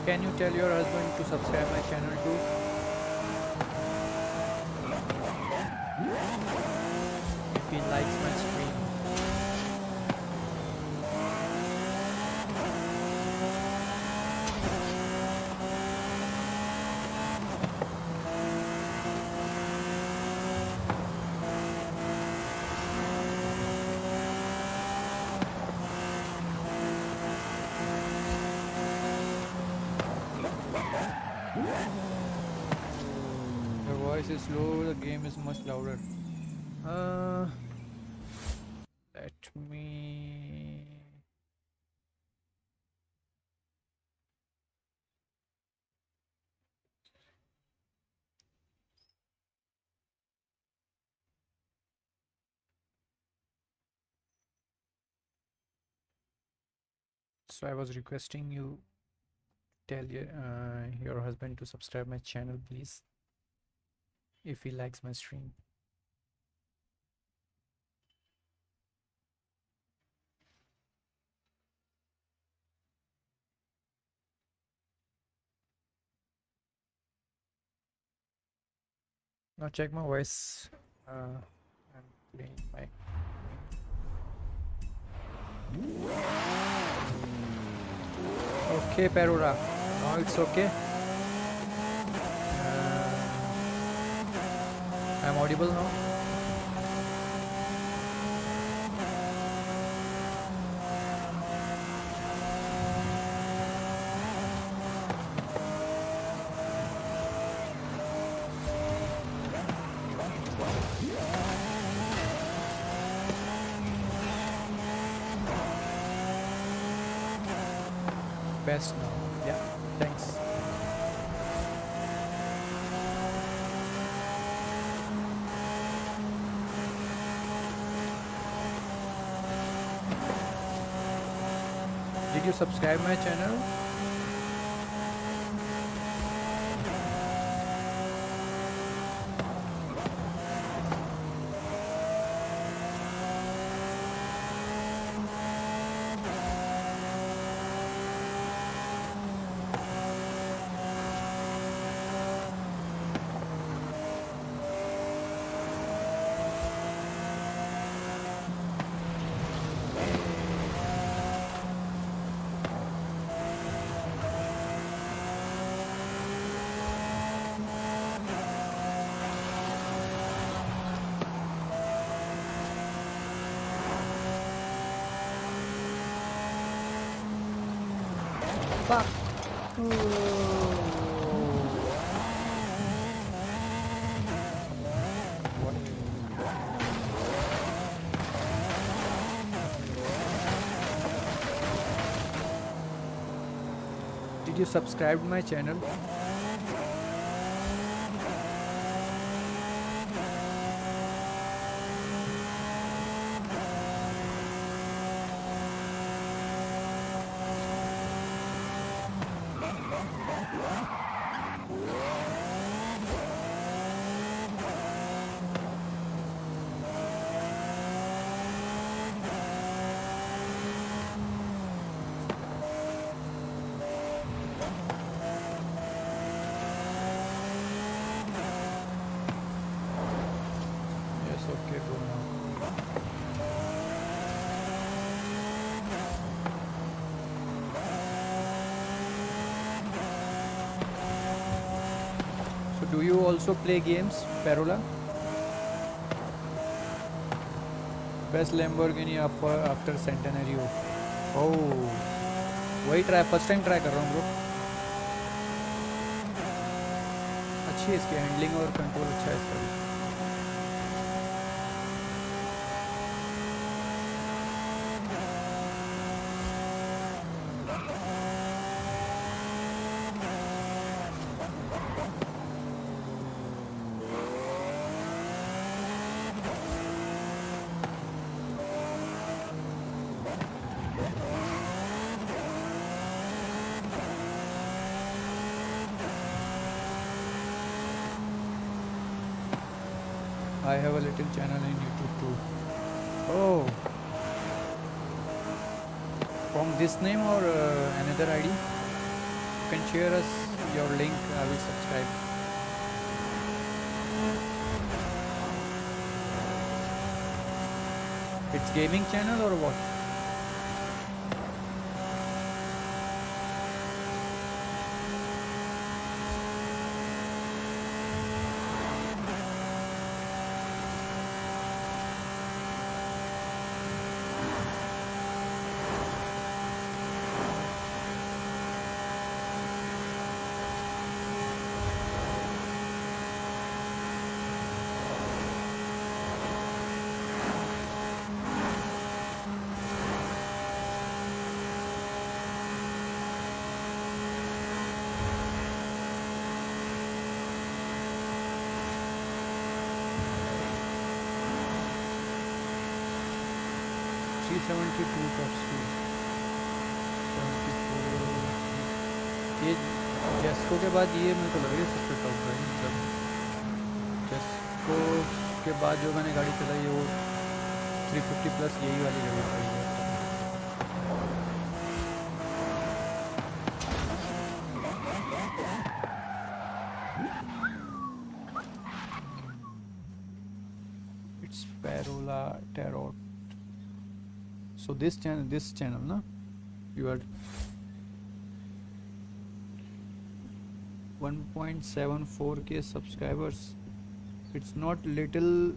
Can you tell your husband to subscribe my channel too? If he likes my stream. Your voice is low, the game is much louder. Let me... So I was requesting you tell your husband to subscribe my channel, please, if he likes my stream. Now check my voice. I'm playing my... Okay, Perura. Now it's okay. I'm audible now. Best now. Yeah, thanks. Did you subscribe my channel? Fuck. Did you subscribe to my channel? Okay, go now. So do you also play games, Parola? Best Lamborghini after Centenario. Oh, वही try first time try कर रहा हूँ bro. अच्छी है इसकी handling और control अच्छा है इसका. I have a little channel in YouTube too. Oh, from this name or another ID? You can share us your link. I will subscribe. It's gaming channel or what? ये जेस्को के बाद ये मेरे को लग रही है सबसे टॉप है. मतलब जेस्को के बाद जो मैंने गाड़ी चलाई वो 350 प्लस यही वाली गाड़ी चलाई है. It's Parola Tarot. So this channel, na, you are 1.74k subscribers. It's not little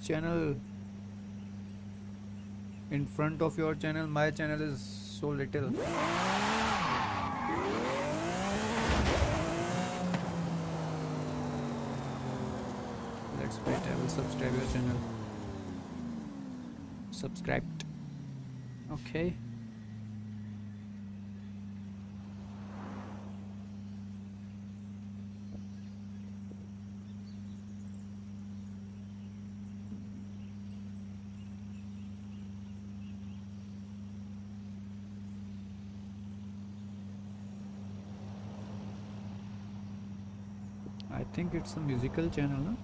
channel in front of your channel. My channel is so little. Let's wait. I will subscribe your channel. Subscribed. Okay. I think it's a musical channel, no?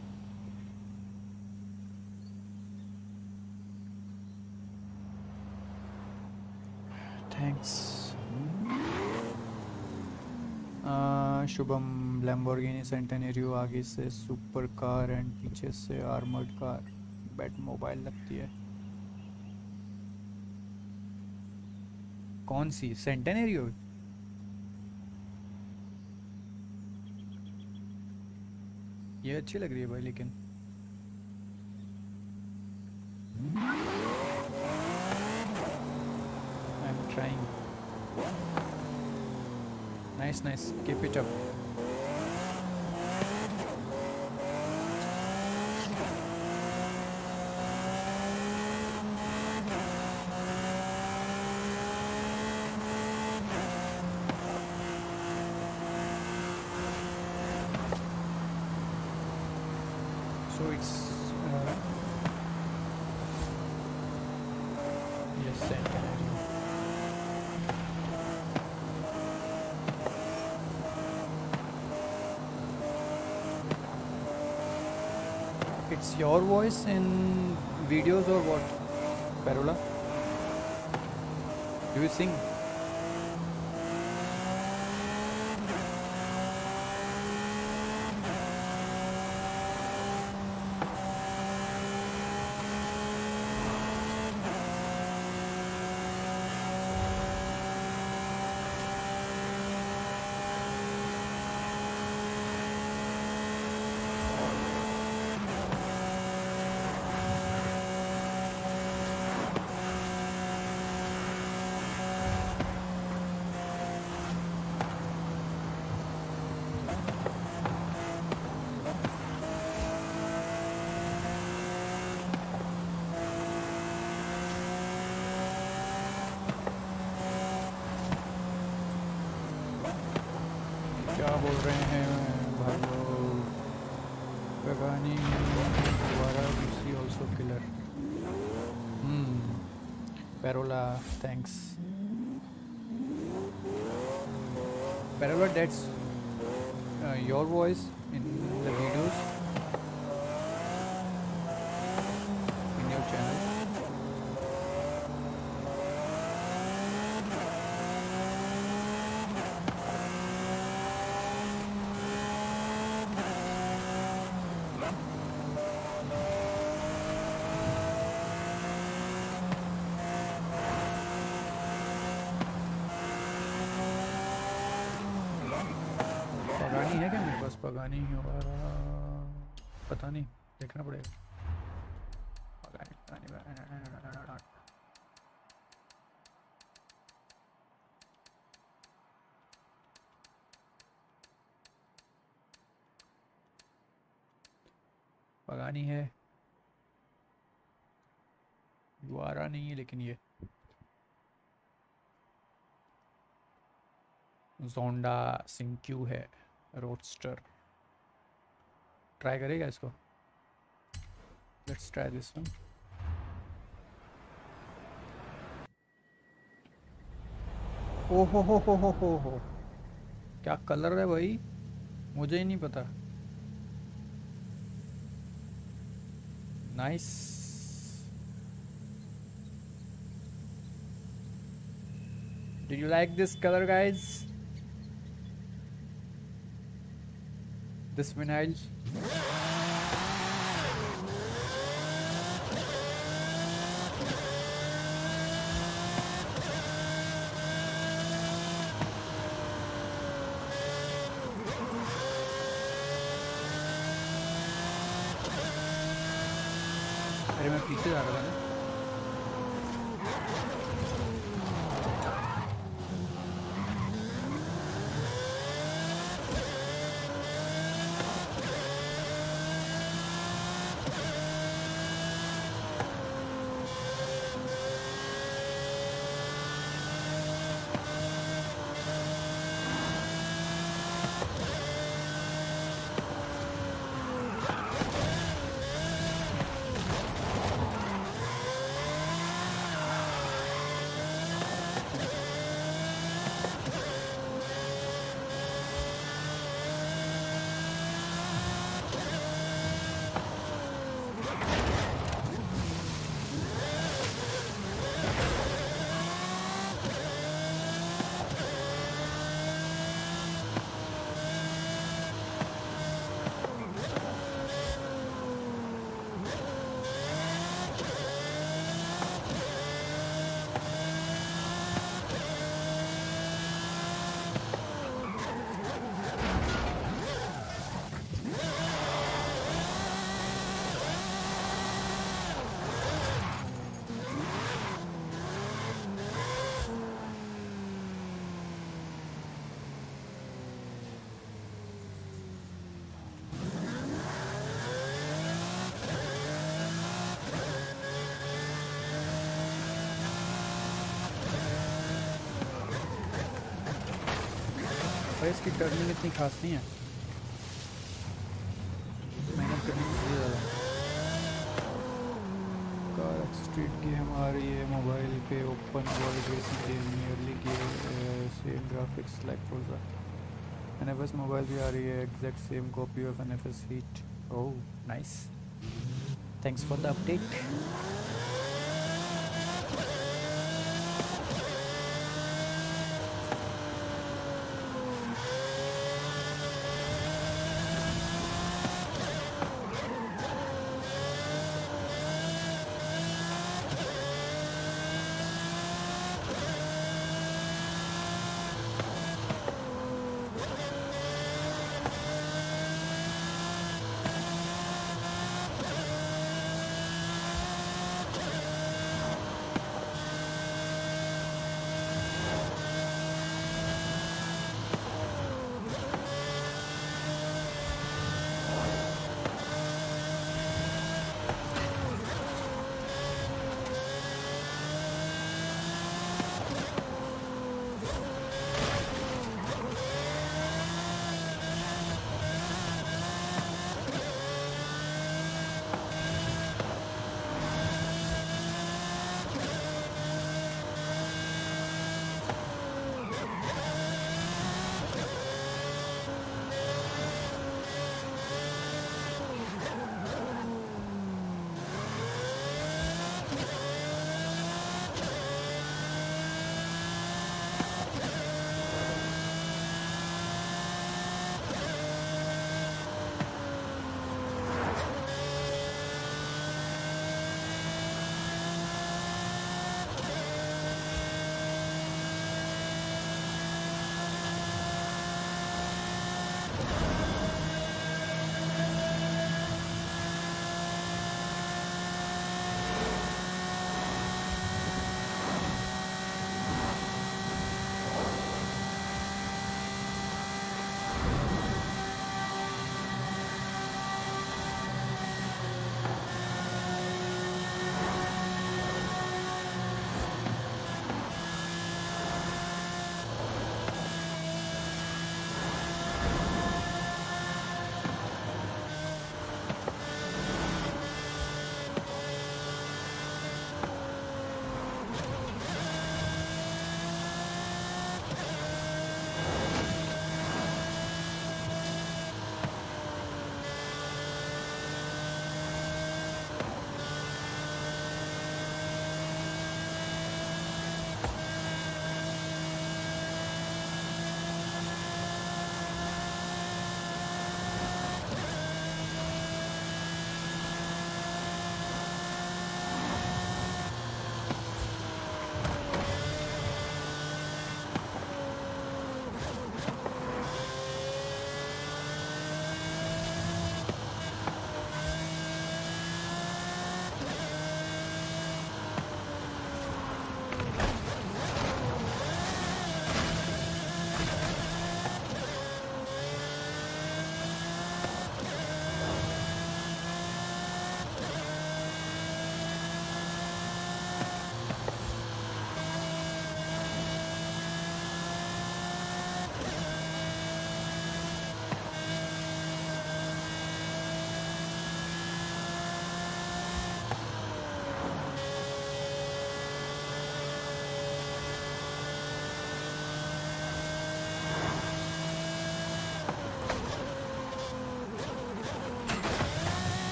Thanks. Shubham Lamborghini Centenario आगे से super car and पीछे से armoured car bat mobile लगती है. कौन सी सेंटेनेरियो? ये अच्छी लग रही है भाई लेकिन I am trying. Nice nice, keep it up. So it's yes, centenarian. It's your voice in videos or what, Parola? Do you sing? क्या बोल रहे हैं भाई लोग? Pagani Guara VC also killer. Parola, thanks. Parola, that's your voice in the videos in your channel. Pagani है क्या मेरे पास? Pagani और पता नहीं, देखना पड़ेगा. पगानी है, गुआरा नहीं है, लेकिन ये जोंडा सिंक्यू है. रोडस्टर ट्राई करेगा इसको. Let's try this one. ओ हो, क्या कलर है भाई, मुझे ही नहीं पता. Nice. Did you like this color, guys? This vinyl. मैं पीछे जा रहा था ना। और इसकी टर्निंग इतनी खास नहीं है, मेहनत करनी चाहिए ज़्यादा। कार स्ट्रीट गेम आ रही है मोबाइल पे, open world racing game nearly same graphics like Forza. NFS mobile भी आ रही है, exact same copy of NFS heat. Oh nice, thanks for the update.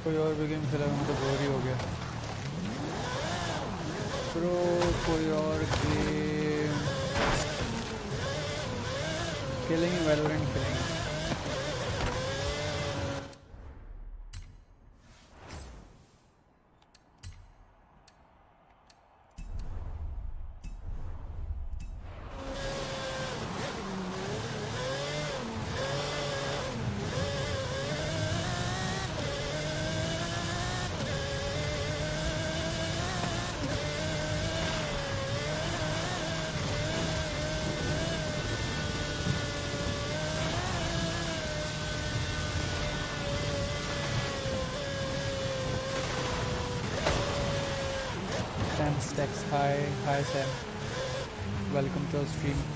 कोई और भी गेम खेला मैं तो बोर ही हो गया ब्रो। कोई और गेम खेलेंगे, वैलोरेंट खेलेंगे। Sam Stacks, hi Sam, welcome to our stream.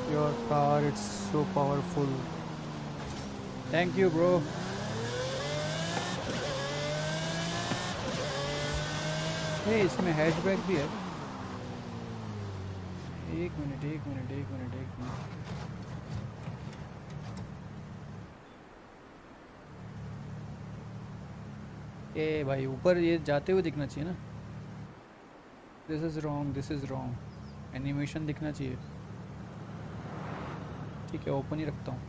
Your car, it's so powerful. Thank you, bro. Hey, इसमें हैचबैक भी है। एक मिनट। ए भाई ऊपर ये जाते हुए दिखना चाहिए ना। This is wrong. एनिमेशन दिखना चाहिए। ठीक है, ओपन ही रखता हूँ।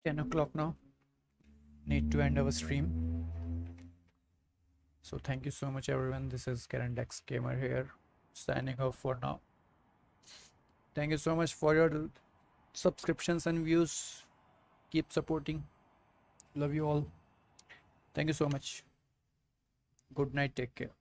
10 o'clock now. Need to end our stream. So thank you so much everyone. This is GrandxGamer here, signing off for now. Thank you so much for your subscriptions and views. Keep supporting. Love you all. Thank you so much. Good night. Take care.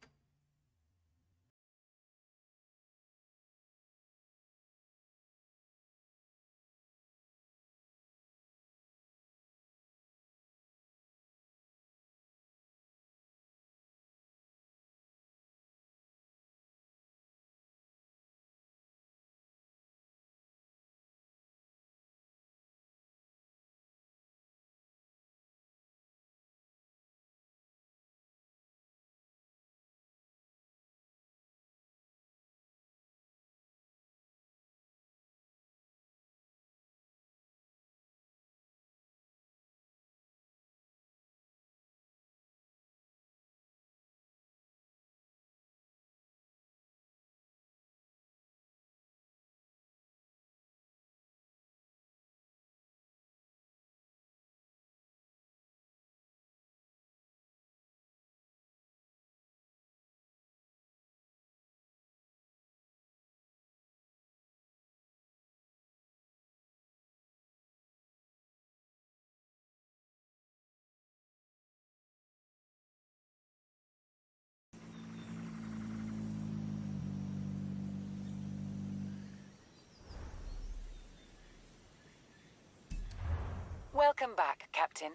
Welcome back, Captain.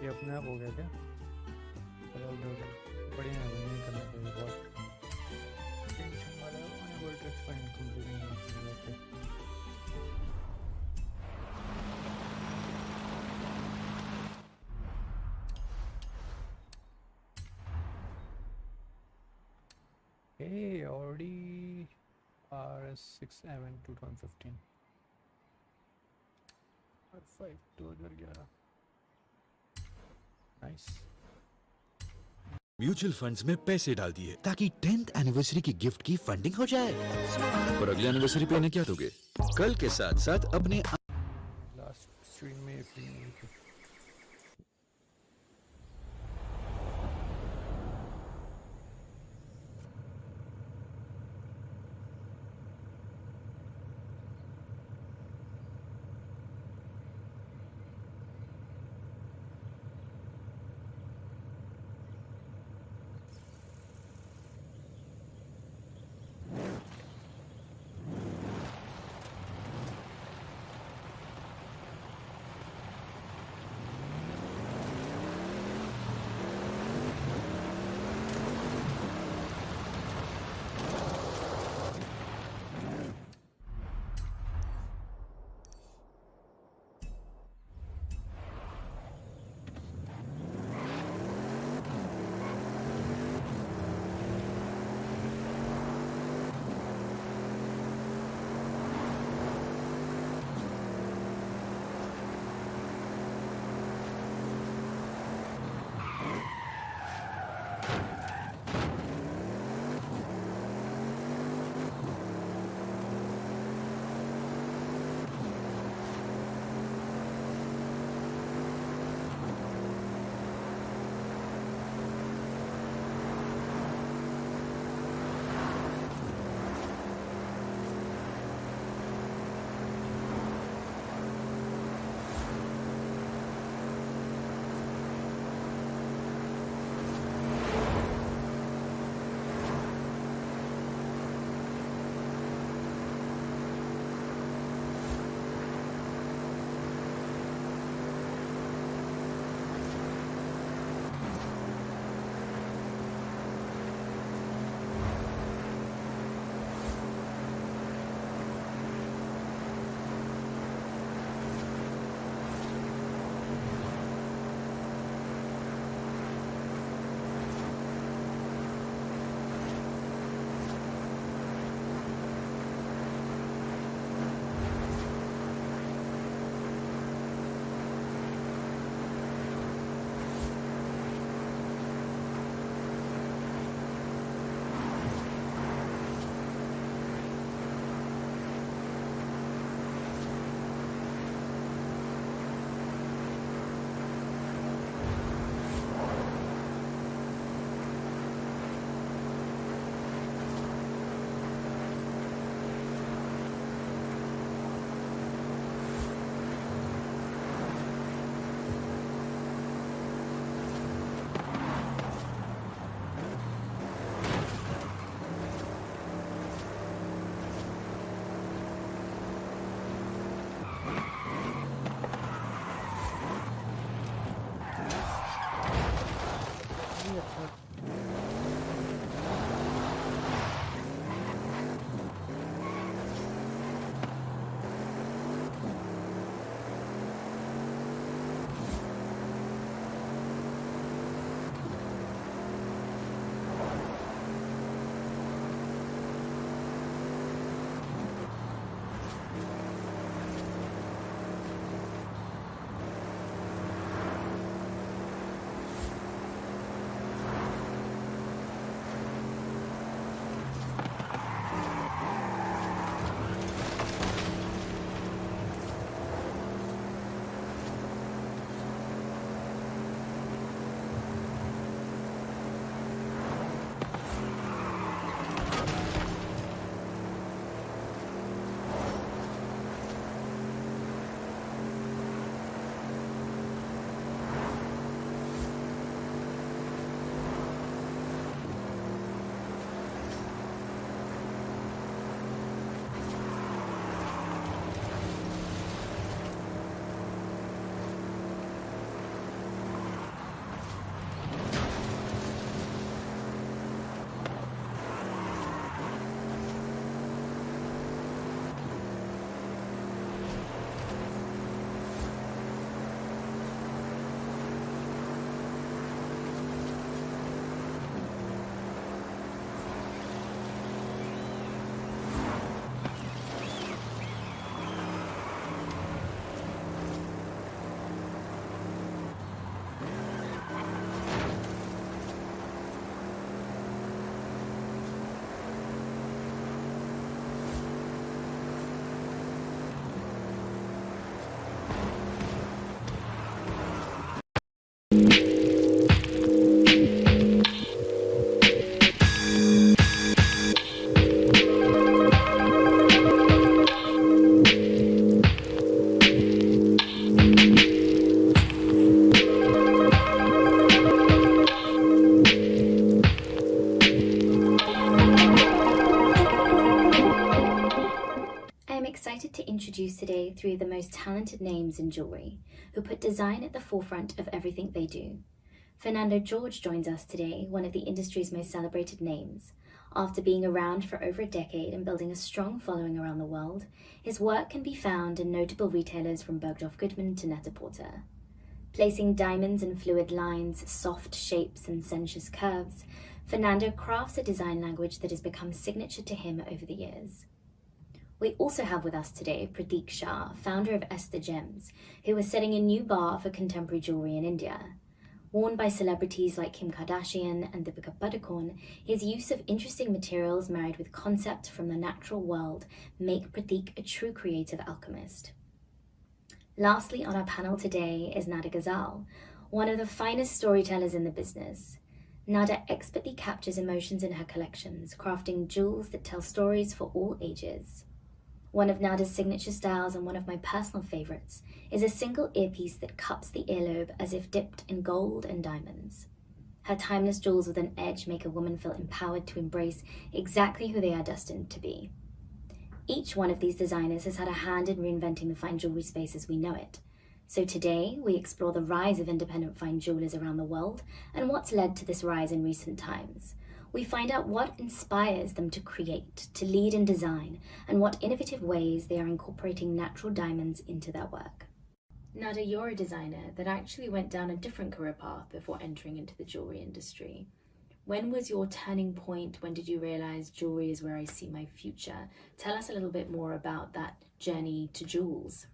ये अपने आप हो गया क्या? बढ़िया है, नहीं करना चाहिए बहुत टेंशन वाला है। मैंने वर्ल्ड ट्रैक्स फाइंड कंप्लीट नहीं किया। Hey, already RS6M 2015 R5 2011 nice. Mutual funds में पैसे डाल दिए ताकि 10th एनिवर्सरी की गिफ्ट की फंडिंग हो जाए। और अगले एनिवर्सरी पे इन्हें क्या दोगे? कल के साथ साथ अपने लास्ट स्ट्रीम में introduced today three of the most talented names in jewelry, who put design at the forefront of everything they do. Fernando George joins us today, one of the industry's most celebrated names. After being around for over a decade and building a strong following around the world, his work can be found in notable retailers from Bergdorf Goodman to Net-a-Porter. Placing diamonds in fluid lines, soft shapes and sensuous curves, Fernando crafts a design language that has become signature to him over the years. We also have with us today Pradeep Shah, founder of Esther Gems, who is setting a new bar for contemporary jewelry in India. Worn by celebrities like Kim Kardashian and Deepika Padukone, his use of interesting materials married with concept from the natural world make Pradeep a true creative alchemist. Lastly on our panel today is Nada Ghazal, one of the finest storytellers in the business. Nada expertly captures emotions in her collections, crafting jewels that tell stories for all ages. One of Nada's signature styles, and one of my personal favorites, is a single earpiece that cups the earlobe as if dipped in gold and diamonds. Her timeless jewels with an edge make a woman feel empowered to embrace exactly who they are destined to be. Each one of these designers has had a hand in reinventing the fine jewelry space as we know it. So today, we explore the rise of independent fine jewelers around the world and what's led to this rise in recent times. We find out what inspires them to create, to lead in design, and what innovative ways they are incorporating natural diamonds into their work. Nada, you're a designer that actually went down a different career path before entering into the jewelry industry. When was your turning point? When did you realize jewelry is where I see my future? Tell us a little bit more about that journey to jewels.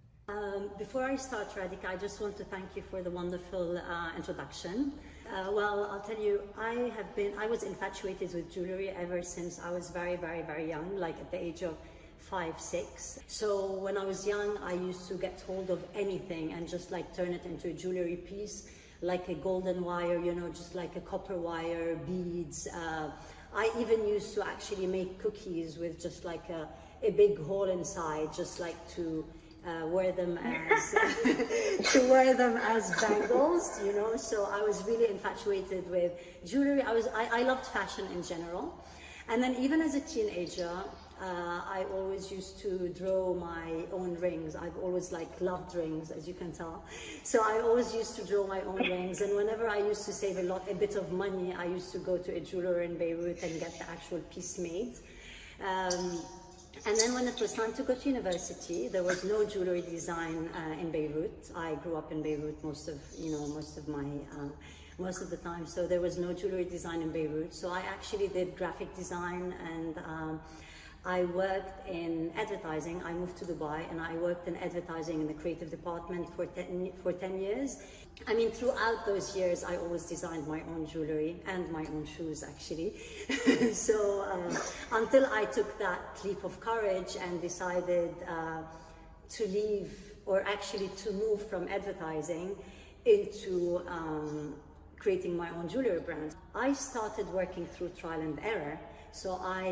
Before I start, Radhika, I just want to thank you for the wonderful introduction. Well, I'll tell you, I was infatuated with jewelry ever since I was very, very, very young, like at the age of 5, 6. So when I was young, I used to get hold of anything and just like turn it into a jewelry piece, like a golden wire, you know, just like a copper wire, beads. I even used to actually make cookies with just like a big hole inside, just like to wear them as bangles, you know. So I was really infatuated with jewelry. I loved fashion in general. And then even as a teenager, I always used to draw my own rings. I've always loved rings, as you can tell. So I always used to draw my own rings, and whenever I used to save a bit of money, I used to go to a jeweler in Beirut and get the actual piece made. And then when it was time to go to university, there was no jewelry design in Beirut. I grew up in Beirut most of the time, so there was no jewelry design in Beirut. So I actually did graphic design, and I worked in advertising. I moved to Dubai and I worked in advertising in the creative department for 10 years. I mean, throughout those years, I always designed my own jewelry and my own shoes, actually. So until I took that leap of courage and decided to leave, or actually to move from advertising into creating my own jewelry brand. I started working through trial and error. So I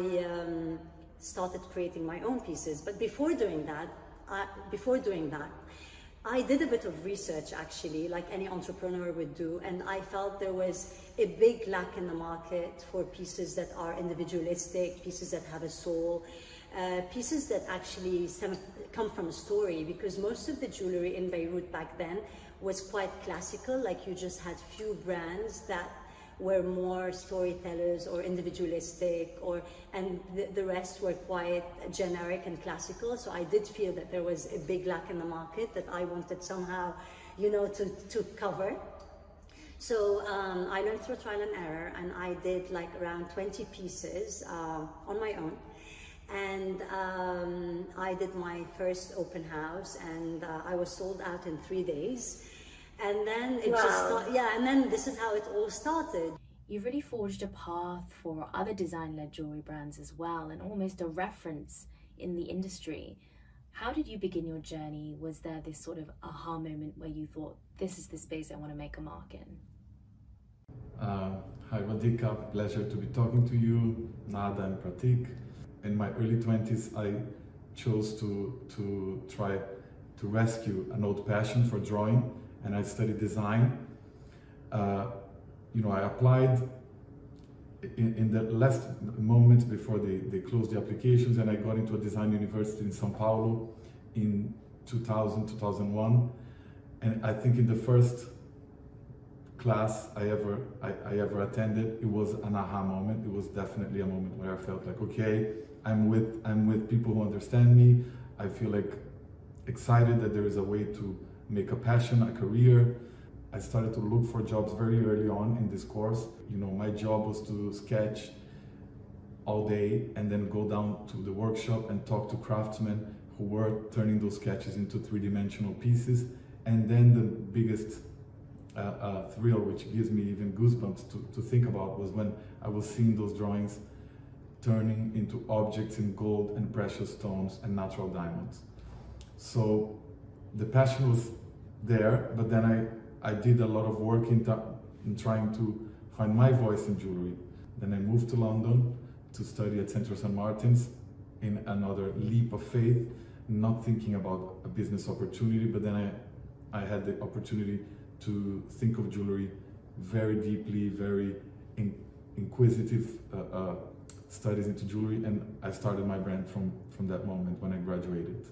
started creating my own pieces. But before doing that, I did a bit of research, actually, like any entrepreneur would do, and I felt there was a big lack in the market for pieces that are individualistic, pieces that have a soul, pieces that actually come from a story, because most of the jewelry in Beirut back then was quite classical, like you just had few brands that were more storytellers or individualistic, and the rest were quite generic and classical. So I did feel that there was a big lack in the market that I wanted somehow, to cover. So I learned through trial and error, and I did like around 20 pieces on my own. And I did my first open house, and I was sold out in 3 days. And then and then this is how it all started. You've really forged a path for other design-led jewelry brands as well, and almost a reference in the industry. How did you begin your journey? Was there this sort of aha moment where you thought, this is the space I want to make a mark in? Hi Radhika, pleasure to be talking to you, Nada and Pratik. In my early 20s, I chose to try to rescue an old passion for drawing, and I studied design. I applied in the last moments before they closed the applications, and I got into a design university in São Paulo in 2000, 2001. And I think in the first class I ever attended, it was an aha moment. It was definitely a moment where I felt like, okay, I'm with people who understand me. I feel like excited that there is a way to make a passion, a career. I started to look for jobs very early on in this course. My job was to sketch all day and then go down to the workshop and talk to craftsmen who were turning those sketches into three-dimensional pieces. And then the biggest thrill, which gives me even goosebumps to think about, was when I was seeing those drawings turning into objects in gold and precious stones and natural diamonds. So the passion was there, but then I did a lot of work in trying to find my voice in jewelry. Then I moved to London to study at Central St. Martin's in another leap of faith, not thinking about a business opportunity, but then I had the opportunity to think of jewelry very deeply, very inquisitive studies into jewelry, and I started my brand from that moment when I graduated.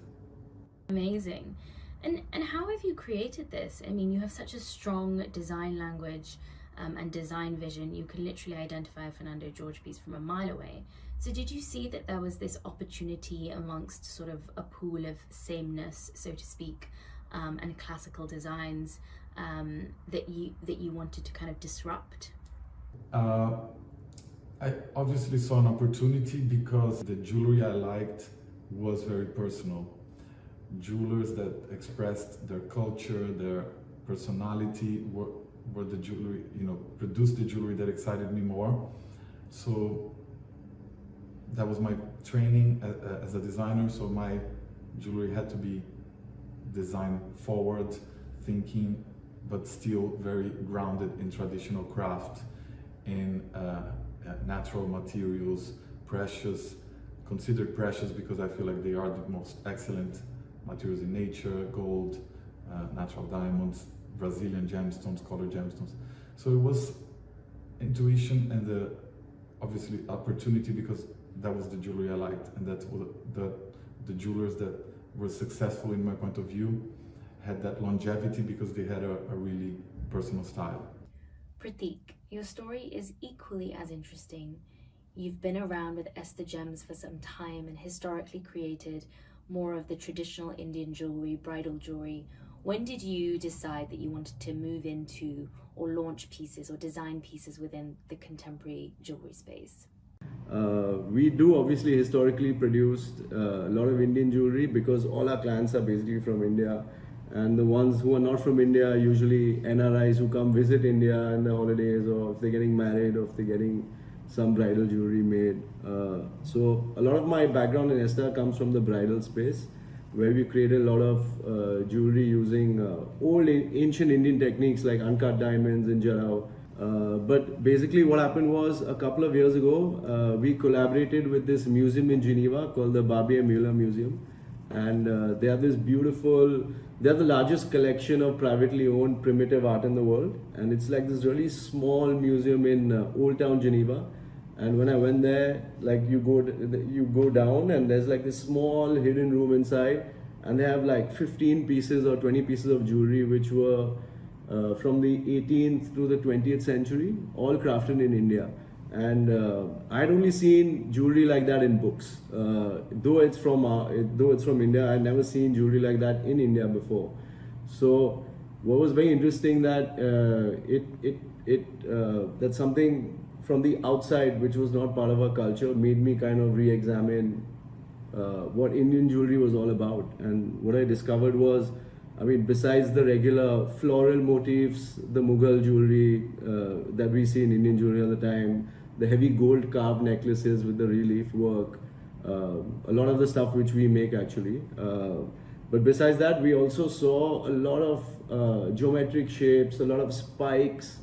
Amazing. And how have you created this? I mean, you have such a strong design language and design vision. You can literally identify a Fernando George piece from a mile away. So did you see that there was this opportunity amongst sort of a pool of sameness, so to speak, and classical designs that you wanted to kind of disrupt? I obviously saw an opportunity because the jewelry I liked was very personal. Jewelers that expressed their culture, their personality were the jewelry, produced the jewelry that excited me more. So that was my training as a designer. So my jewelry had to be design forward thinking, but still very grounded in traditional craft, in natural materials, precious, considered precious because I feel like they are the most excellent materials in nature, gold, natural diamonds, Brazilian gemstones, colored gemstones. So it was intuition and obviously opportunity, because that was the jewelry I liked, and that's what the jewelers that were successful in my point of view had that longevity because they had a really personal style. Pratik, your story is equally as interesting. You've been around with Esther Gems for some time and historically created more of the traditional Indian jewelry, bridal jewelry. When did you decide that you wanted to move into or launch pieces or design pieces within the contemporary jewelry space? We do obviously historically produced a lot of Indian jewelry because all our clients are basically from India, and the ones who are not from India are usually NRIs who come visit India in the holidays, or if they're getting married, or if they're getting some bridal jewelry made. So a lot of my background in Esther comes from the bridal space, where we created a lot of jewelry using old ancient Indian techniques like uncut diamonds and jarrah. But basically what happened was, a couple of years ago, we collaborated with this museum in Geneva called the Barbier Müller Museum. And they have this beautiful, they have the largest collection of privately owned primitive art in the world. And it's like this really small museum in Old Town Geneva. And when I went there, like you go down and there's like this small hidden room inside, and they have like 15 pieces or 20 pieces of jewelry which were from the 18th to the 20th century, all crafted in India. And I'd only seen jewelry like that in books. Though it's from India, I'd never seen jewelry like that in India before. So what was very interesting that that's something from the outside which was not part of our culture made me kind of re-examine what Indian jewelry was all about. And what I discovered was, I mean, besides the regular floral motifs, the Mughal jewelry that we see in Indian jewelry all the time, the heavy gold carved necklaces with the relief work, a lot of the stuff which we make actually. But besides that, we also saw a lot of geometric shapes, a lot of spikes,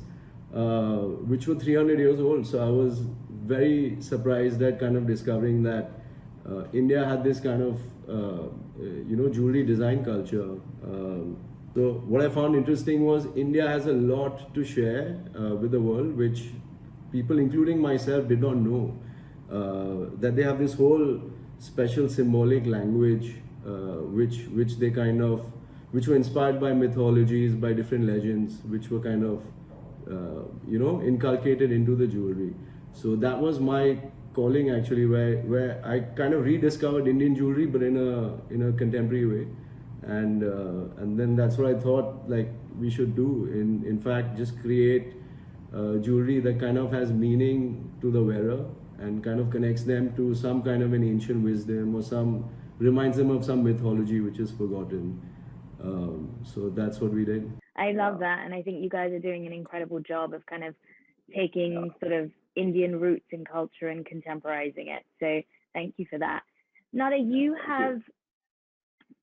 which were 300 years old. So I was very surprised at kind of discovering that India had this kind of jewelry design culture. So what I found interesting was India has a lot to share with the world, which people, including myself, did not know. That they have this whole special symbolic language, which were inspired by mythologies, by different legends, which were kind of inculcated into the jewelry. So that was my calling actually, where I kind of rediscovered Indian jewelry, but in a contemporary way, and then that's what I thought like we should do. In fact, just create jewelry that kind of has meaning to the wearer and kind of connects them to some kind of an ancient wisdom, or reminds them of some mythology which is forgotten. So that's what we did. I love that, and I think you guys are doing an incredible job of kind of taking sort of Indian roots in culture and contemporizing it. So thank you for that. Nada, you have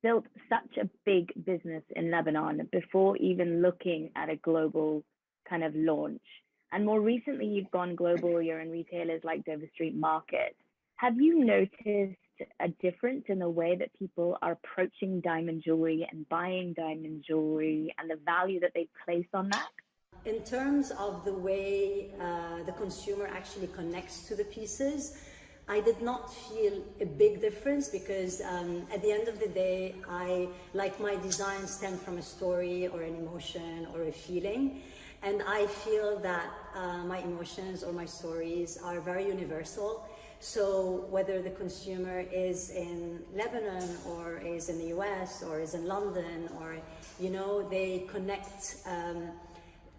built such a big business in Lebanon before even looking at a global kind of launch. And more recently, you've gone global. You're in retailers like Dover Street Market. Have you noticed a difference in the way that people are approaching diamond jewelry and buying diamond jewelry and the value that they place on that? In terms of the way the consumer actually connects to the pieces, I did not feel a big difference because at the end of the day, my designs stem from a story or an emotion or a feeling. And I feel that my emotions or my stories are very universal. So whether the consumer is in Lebanon or is in the US or is in London, or, they connect,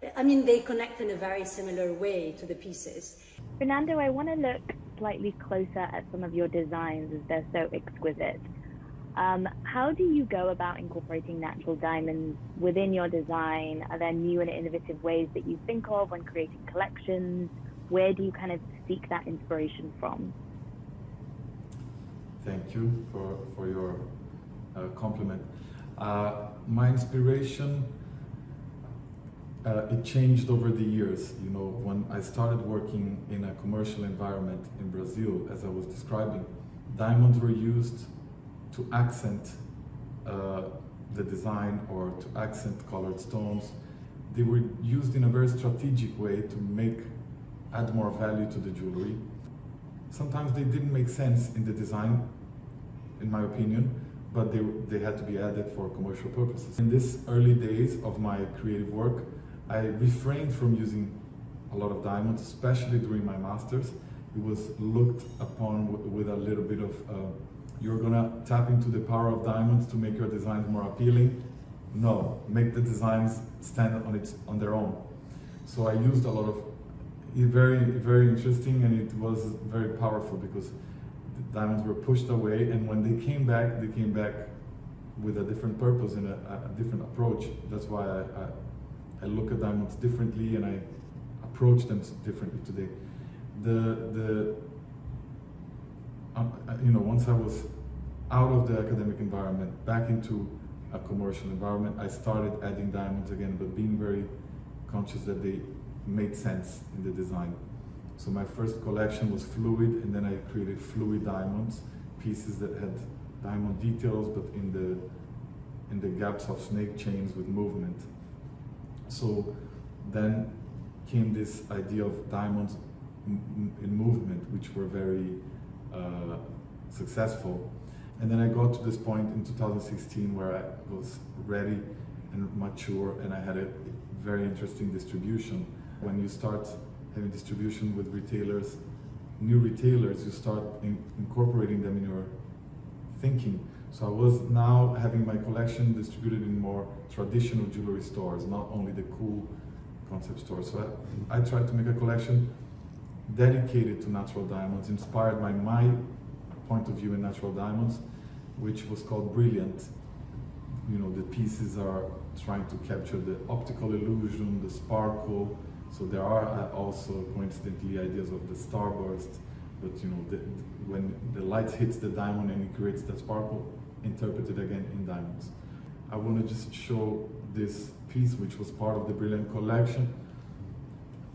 they connect in a very similar way to the pieces. Fernando, I want to look slightly closer at some of your designs as they're so exquisite. How do you go about incorporating natural diamonds within your design? Are there new and innovative ways that you think of when creating collections? Where do you kind of seek that inspiration from? Thank you for your compliment. My inspiration, it changed over the years. When I started working in a commercial environment in Brazil, as I was describing, diamonds were used to accent the design or to accent colored stones. They were used in a very strategic way to add more value to the jewelry. sometimes they didn't make sense in the design, in my opinion, but they had to be added for commercial purposes. In these early days of my creative work, I refrained from using a lot of diamonds, especially during my masters. It was looked upon with a little bit of, you're gonna tap into the power of diamonds to make your designs more appealing. No, make the designs stand on their own. So I used a lot of, very interesting, and it was very powerful because the diamonds were pushed away, and when they came back with a different purpose and a different approach. That's why I look at diamonds differently and I approach them differently today. Once I was out of the academic environment, back into a commercial environment, I started adding diamonds again, but being very conscious that they made sense in the design. So my first collection was fluid, and then I created fluid diamonds, pieces that had diamond details, but in the gaps of snake chains with movement. So then came this idea of diamonds in movement, which were very successful. And then I got to this point in 2016 where I was ready and mature, and I had a very interesting distribution. When you start having distribution with retailers, new retailers, you start incorporating them in your thinking. So I was now having my collection distributed in more traditional jewelry stores, not only the cool concept stores. So I tried to make a collection dedicated to natural diamonds, inspired by my point of view in natural diamonds, which was called Brilliant. The pieces are trying to capture the optical illusion, the sparkle. So there are also coincidentally ideas of the starburst, but when the light hits the diamond and it creates that sparkle, interpreted again in diamonds. I want to just show this piece, which was part of the Brilliant collection.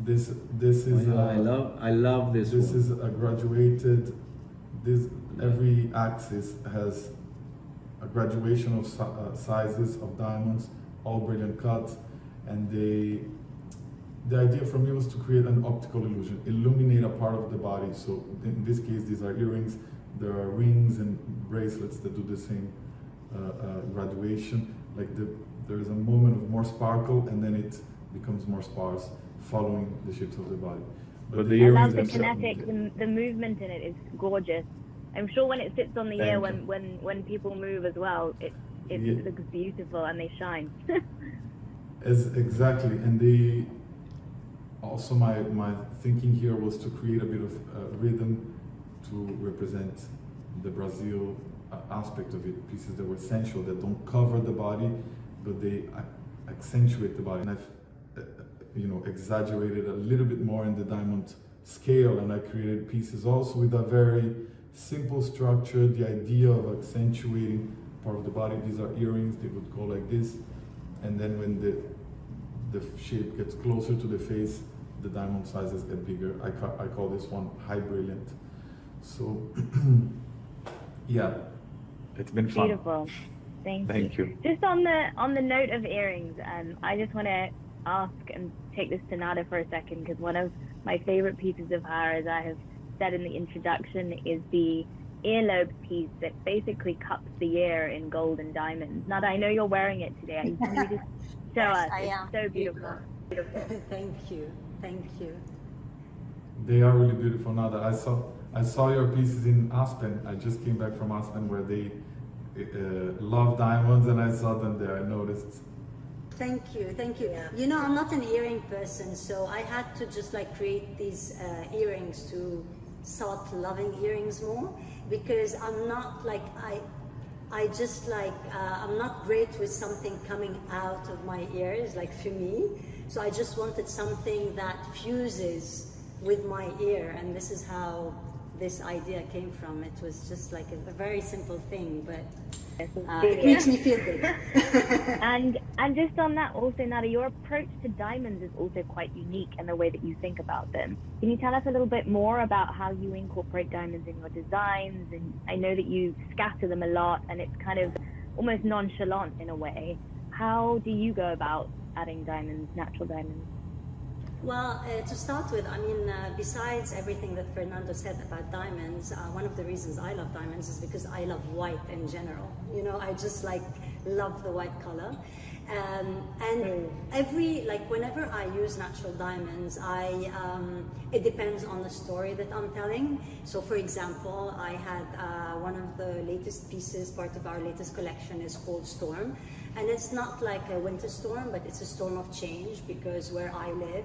This is I love this. This is a graduated. Every axis has a graduation of sizes of diamonds, all Brilliant cuts, and the idea for me was to create an optical illusion, illuminate a part of the body. So in this case, these are earrings. There are rings and bracelets that do the same graduation. Like there is a moment of more sparkle, and then it becomes more sparse, following the shapes of the body. But the I earrings love the themselves- kinetic, the movement in it is gorgeous. I'm sure when it sits on the ear, when people move as well, it looks beautiful and they shine. Exactly, and also my thinking here was to create a bit of rhythm to represent the Brazil aspect of it, pieces that were sensual, that don't cover the body, but they accentuate the body. And I've exaggerated a little bit more in the diamond scale, and I created pieces also with a very simple structure, the idea of accentuating part of the body. These are earrings, they would go like this, and then when the shape gets closer to the face, the diamond sizes get bigger. I call this one High Brilliant. So yeah, it's been fun. Beautiful. Thank you. Just on the note of earrings, I just want to ask and take this to Nada for a second, because one of my favorite pieces of her, as I have said in the introduction, is the earlobe piece that basically cups the ear in gold and diamonds. Nada, I know you're wearing it today. Can you just show us? It's so beautiful. Thank you. They are really beautiful. Nada, I saw your pieces in Aspen. I just came back from Aspen, where they love diamonds, and I saw them there. I noticed. Thank you. I'm not an earring person, so I had to just create these earrings to start loving earrings more, because I'm not I'm not great with something coming out of my ears, for me. So I just wanted something that fuses with my ear, and this is how this idea came from. It was just a very simple thing, but it makes me feel good. and just on that also, Nada, your approach to diamonds is also quite unique in the way that you think about them. Can you tell us a little bit more about how you incorporate diamonds in your designs? And I know that you scatter them a lot, and it's kind of almost nonchalant in a way. How do you go about adding diamonds, natural diamonds? Well, to start with, I mean, besides everything that Fernando said about diamonds, one of the reasons I love diamonds is because I love white in general. You know, I just love the white color. And whenever I use natural diamonds, it depends on the story that I'm telling. So for example, I had one of the latest pieces, part of our latest collection is called Storm. And it's not like a winter storm, but it's a storm of change, because where I live,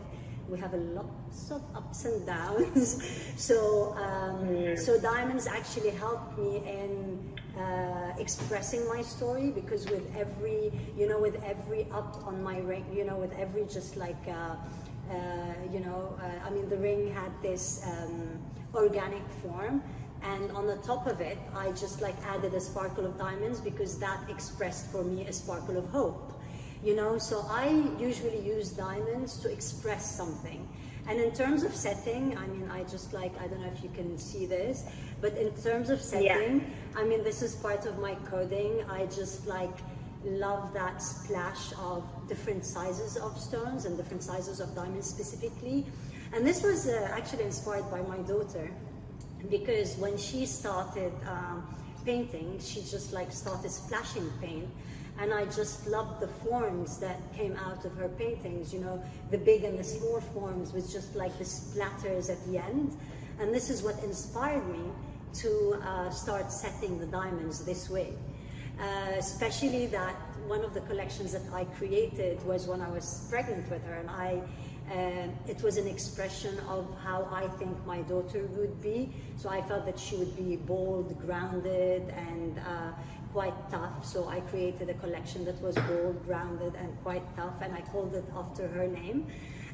we have a lots of ups and downs. So diamonds actually help me in expressing my story, because with every up on my ring, with every I mean, the ring had this organic form, and on the top of it I just added a sparkle of diamonds, because that expressed for me a sparkle of hope. So I usually use diamonds to express something. And in terms of setting, I mean, I don't know if you can see this, but in terms of setting, I mean, this is part of my coding. I just love that splash of different sizes of stones and different sizes of diamonds specifically. And this was actually inspired by my daughter, because when she started painting, she just started splashing paint. And I just loved the forms that came out of her paintings, the big and the small forms with just the splatters at the end. And this is what inspired me to start setting the diamonds this way. Especially that one of the collections that I created was when I was pregnant with her, and it was an expression of how I think my daughter would be. So I felt that she would be bold, grounded, and quite tough. So I created a collection that was bold, grounded, and quite tough, and I called it after her name.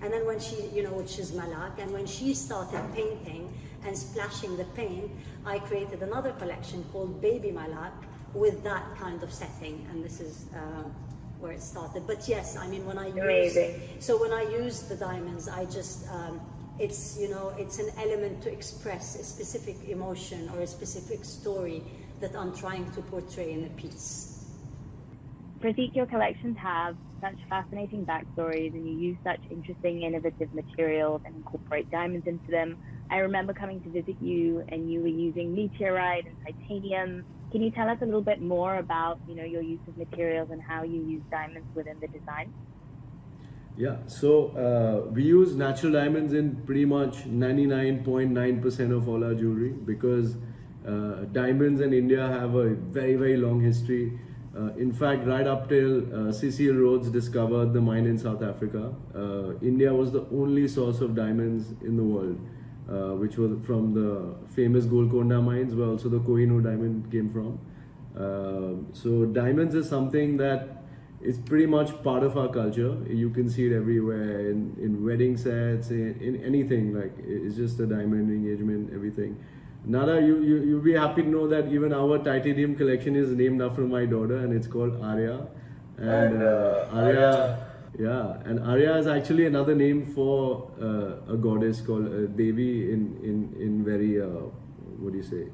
And then when she, which is Malak, and when she started painting and splashing the paint, I created another collection called Baby Malak with that kind of setting, and this is where it started. But yes, I mean, when I use the diamonds, I just it's an element to express a specific emotion or a specific story that I'm trying to portray in a piece. Pratik, your collections have such fascinating backstories, and you use such interesting, innovative materials and incorporate diamonds into them. I remember coming to visit you, and you were using meteorite and titanium. Can you tell us a little bit more about, your use of materials and how you use diamonds within the design? Yeah, so we use natural diamonds in pretty much 99.9% of all our jewelry, because diamonds in India have a very, very long history. In fact, right up till Cecil Rhodes discovered the mine in South Africa, India was the only source of diamonds in the world, which was from the famous Golconda mines, where also the Kohinoor diamond came from. So diamonds is something that is pretty much part of our culture. You can see it everywhere, in wedding sets, in anything. It's just a diamond engagement, everything. Nada, you'll be happy to know that even our titanium collection is named after my daughter, and it's called Arya. And Arya is actually another name for a goddess called Devi in very what do you say?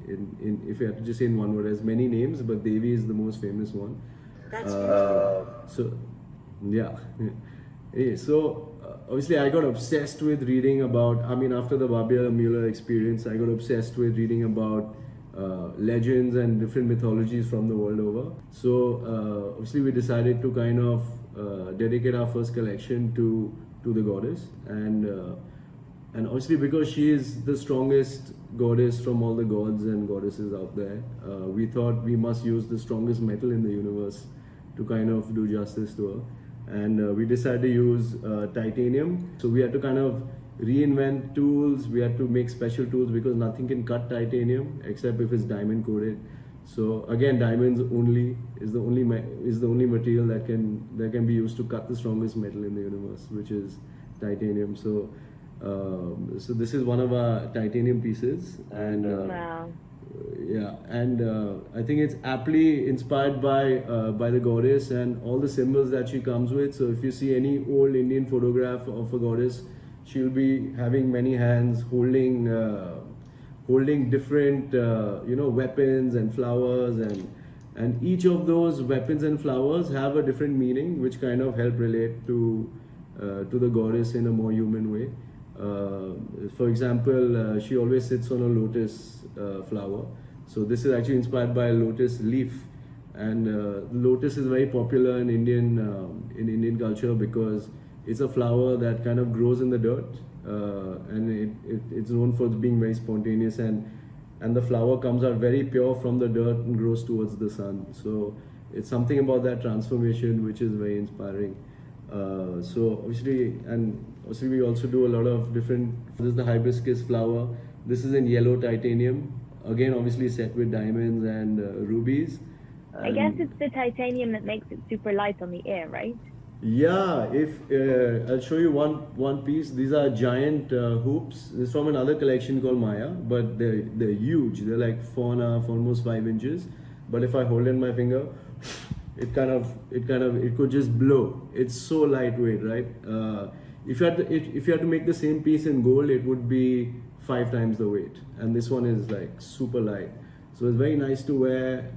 If you have to just say in one word, has many names, but Devi is the most famous one. That's beautiful. So yeah. So obviously I got obsessed with reading about, after the Babia Mueller experience, I got obsessed with reading about legends and different mythologies from the world over. So obviously we decided to kind of dedicate our first collection to the goddess, and obviously because she is the strongest goddess from all the gods and goddesses out there, we thought we must use the strongest metal in the universe to kind of do justice to her. And we decided to use titanium. So we had to kind of reinvent tools. We had to make special tools, because nothing can cut titanium except if it's diamond coated. So again, diamonds only is the only material that can be used to cut the strongest metal in the universe, which is titanium. So so this is one of our titanium pieces, and wow. Yeah, and I think it's aptly inspired by the goddess and all the symbols that she comes with. So if you see any old Indian photograph of a goddess, she'll be having many hands holding different weapons and flowers, and each of those weapons and flowers have a different meaning, which kind of help relate to to the goddess in a more human way. For example, she always sits on a lotus flower. So this is actually inspired by a lotus leaf, and lotus is very popular in Indian culture because it's a flower that kind of grows in the dirt, and it's known for being very spontaneous, and the flower comes out very pure from the dirt and grows towards the sun. So it's something about that transformation which is very inspiring. So obviously we also do a lot of different. This is the hibiscus flower. This is in yellow titanium. Again, obviously set with diamonds and rubies. I guess it's the titanium that makes it super light on the air, right? Yeah, I'll show you one piece. These are giant hoops. This is from another collection called Maya, but they're huge. They're like 4.5, almost 5 inches. But if I hold in my finger, it could just blow. It's so lightweight, right? If you had to make the same piece in gold, it would be 5 times the weight. And this one is like super light. So it's very nice to wear.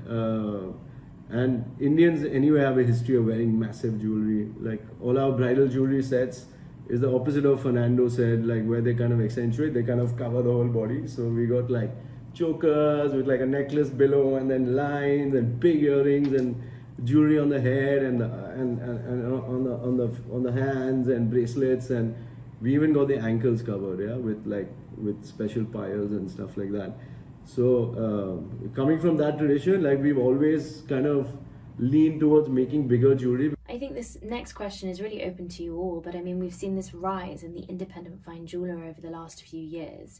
And Indians anyway have a history of wearing massive jewelry. Like all our bridal jewelry sets is the opposite of Fernando said, like where they kind of accentuate, they kind of cover the whole body. So we got like chokers with like a necklace below, and then lines and big earrings and jewelry on the head and on the hands and bracelets, and we even got the ankles covered, yeah, with special piles and stuff like that. So coming from that tradition, like we've always kind of leaned towards making bigger jewelry. I think this next question is really open to you all, but I mean, we've seen this rise in the independent fine jeweler over the last few years.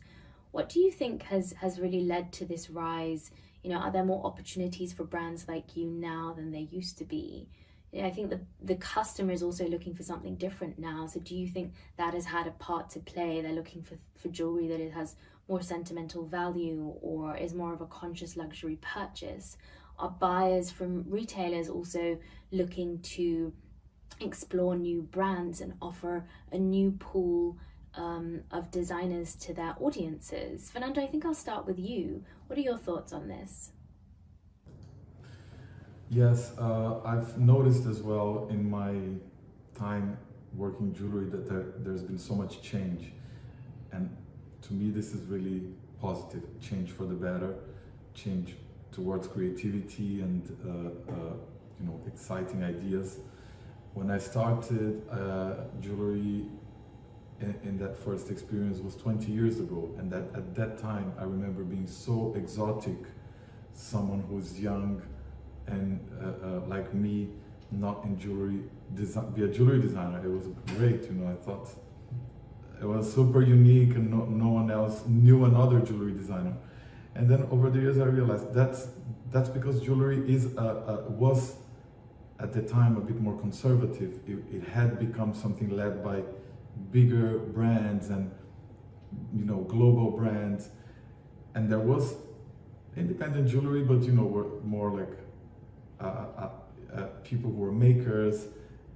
What do you think has really led to this rise? You know, are there more opportunities for brands like you now than there used to be? You know, I think the customer is also looking for something different now. So do you think that has had a part to play? They're looking for jewelry that it has more sentimental value or is more of a conscious luxury purchase? Are buyers from retailers also looking to explore new brands and offer a new pool of designers to their audiences? Fernando, I think I'll start with you. What are your thoughts on this? Yes, I've noticed as well in my time working jewelry that there's been so much change, and to me this is really positive. Change for the better, change towards creativity and exciting ideas. When I started jewelry in that first experience was 20 years ago, and that at that time I remember being so exotic, someone who's young and like me, not in jewelry, be a jewelry designer. It was great, I thought it was super unique and no one else knew another jewelry designer. And then over the years I realized that's because jewelry was at the time a bit more conservative. It had become something led by bigger brands and global brands, and there was independent jewelry, but were more like people who were makers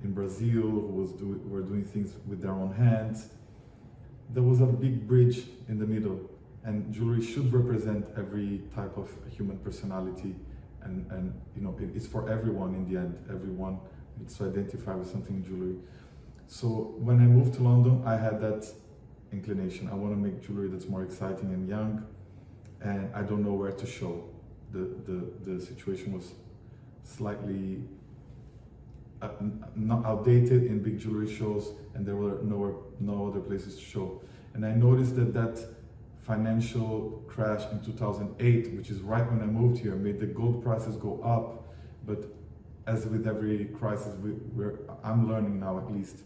in Brazil who were doing things with their own hands. There was a big bridge in the middle, and jewelry should represent every type of human personality, and it's for everyone in the end. Everyone needs to identify with something in jewelry. So when I moved to London, I had that inclination. I want to make jewelry that's more exciting and young, and I don't know where to show. The situation was slightly not outdated in big jewelry shows, and there were no other places to show. And I noticed that financial crash in 2008, which is right when I moved here, made the gold prices go up. But as with every crisis, I'm learning now at least,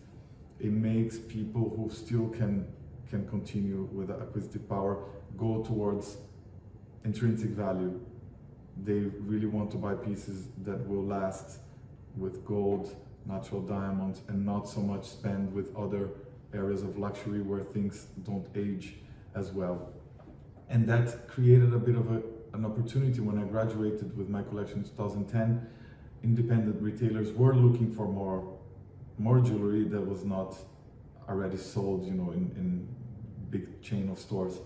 it makes people who still can continue with acquisitive power go towards intrinsic value. They really want to buy pieces that will last with gold, natural diamonds, and not so much spend with other areas of luxury where things don't age as well. And that created a bit of an opportunity. When I graduated with my collection in 2010, independent retailers were looking for more jewelry that was not already sold, in big chain of stores.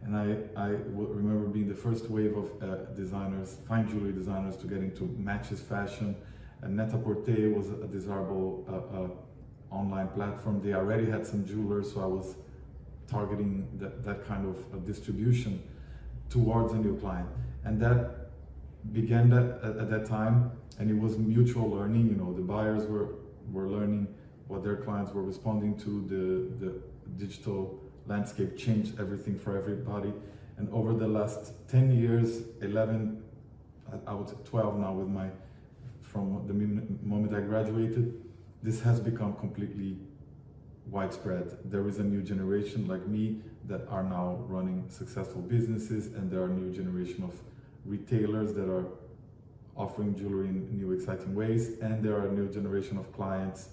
And I remember being the first wave of designers, fine jewelry designers, to get into matches fashion. And Net-a-Porter was a desirable online platform. They already had some jewelers, so I was targeting that kind of distribution towards a new client. And that began at that time, and it was mutual learning. You know, the buyers were learning what their clients were responding to. The digital landscape changed everything for everybody. And over the last 10 years, 11, I would say 12 now with from the moment I graduated, this has become completely widespread. There is a new generation like me that are now running successful businesses, and there are a new generation of retailers that are offering jewelry in new exciting ways, and there are a new generation of clients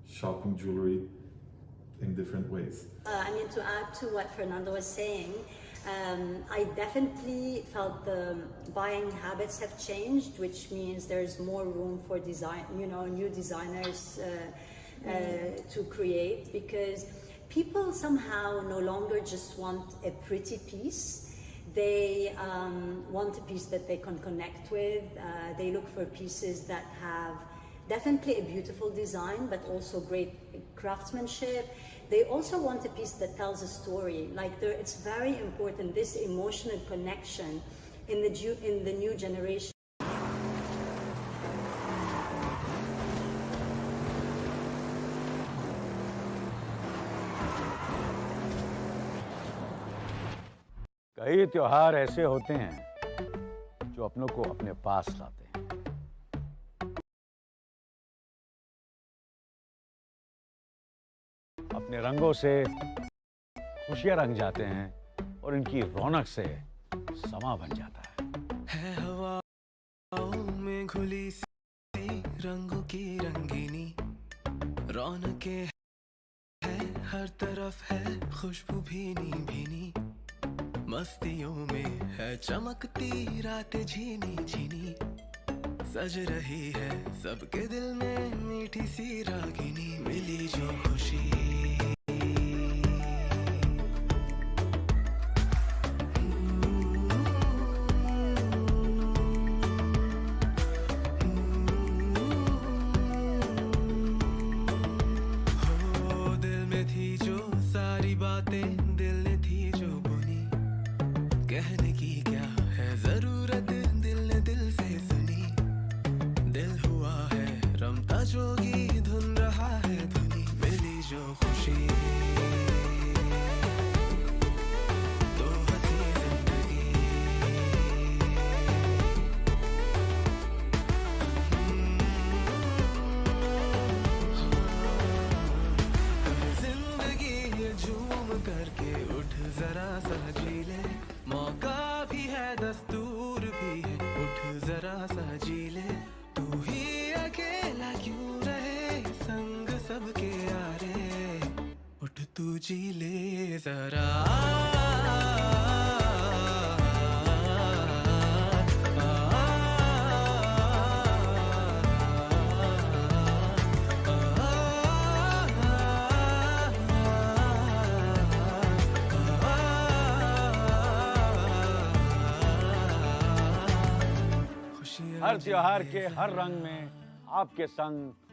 shopping jewelry in different ways. I mean, to add to what Fernando was saying, I definitely felt the buying habits have changed, which means there's more room for design, you know, new designers to create, because people somehow no longer just want a pretty piece. They want a piece that they can connect with. They look for pieces that have definitely a beautiful design, but also great craftsmanship. They also want a piece that tells a story. Like it's very important, this emotional connection in the new generation. कई त्योहार ऐसे होते हैं जो अपनों को अपने पास लाते हैं। अपने रंगों से खुशियां रंग जाते हैं और इनकी रौनक से समा बन जाता है हवाओं में घुली सी रंगों की रंगीनी, रौनकें है हर तरफ है खुशबू भीनी भीनी, मस्तियों में है चमकती रात झीनी झीनी, सज रही है सबके दिल में मीठी सी रागिनी, मिली जो खुशी हो, दिल में थी जो सारी बातें, दिल ने थी जो बुनी, कहने की क्या है जरूरत, दिल ने दिल से सुनी, दिल हुआ है रमता जोगी, धुन रहा है धुनी, मिली जो खुशी तो हंसी जिंदगी, जिंदगी ये झूम करके उठ जरा सा जी ले, मौका भी है दस्तूर भी है, उठ जरा सा जी ले, तू ही अकेला क्यों रहे संग सबके यारे, उठ तू जी ले जरा हर त्योहार के हर रंग में आपके संग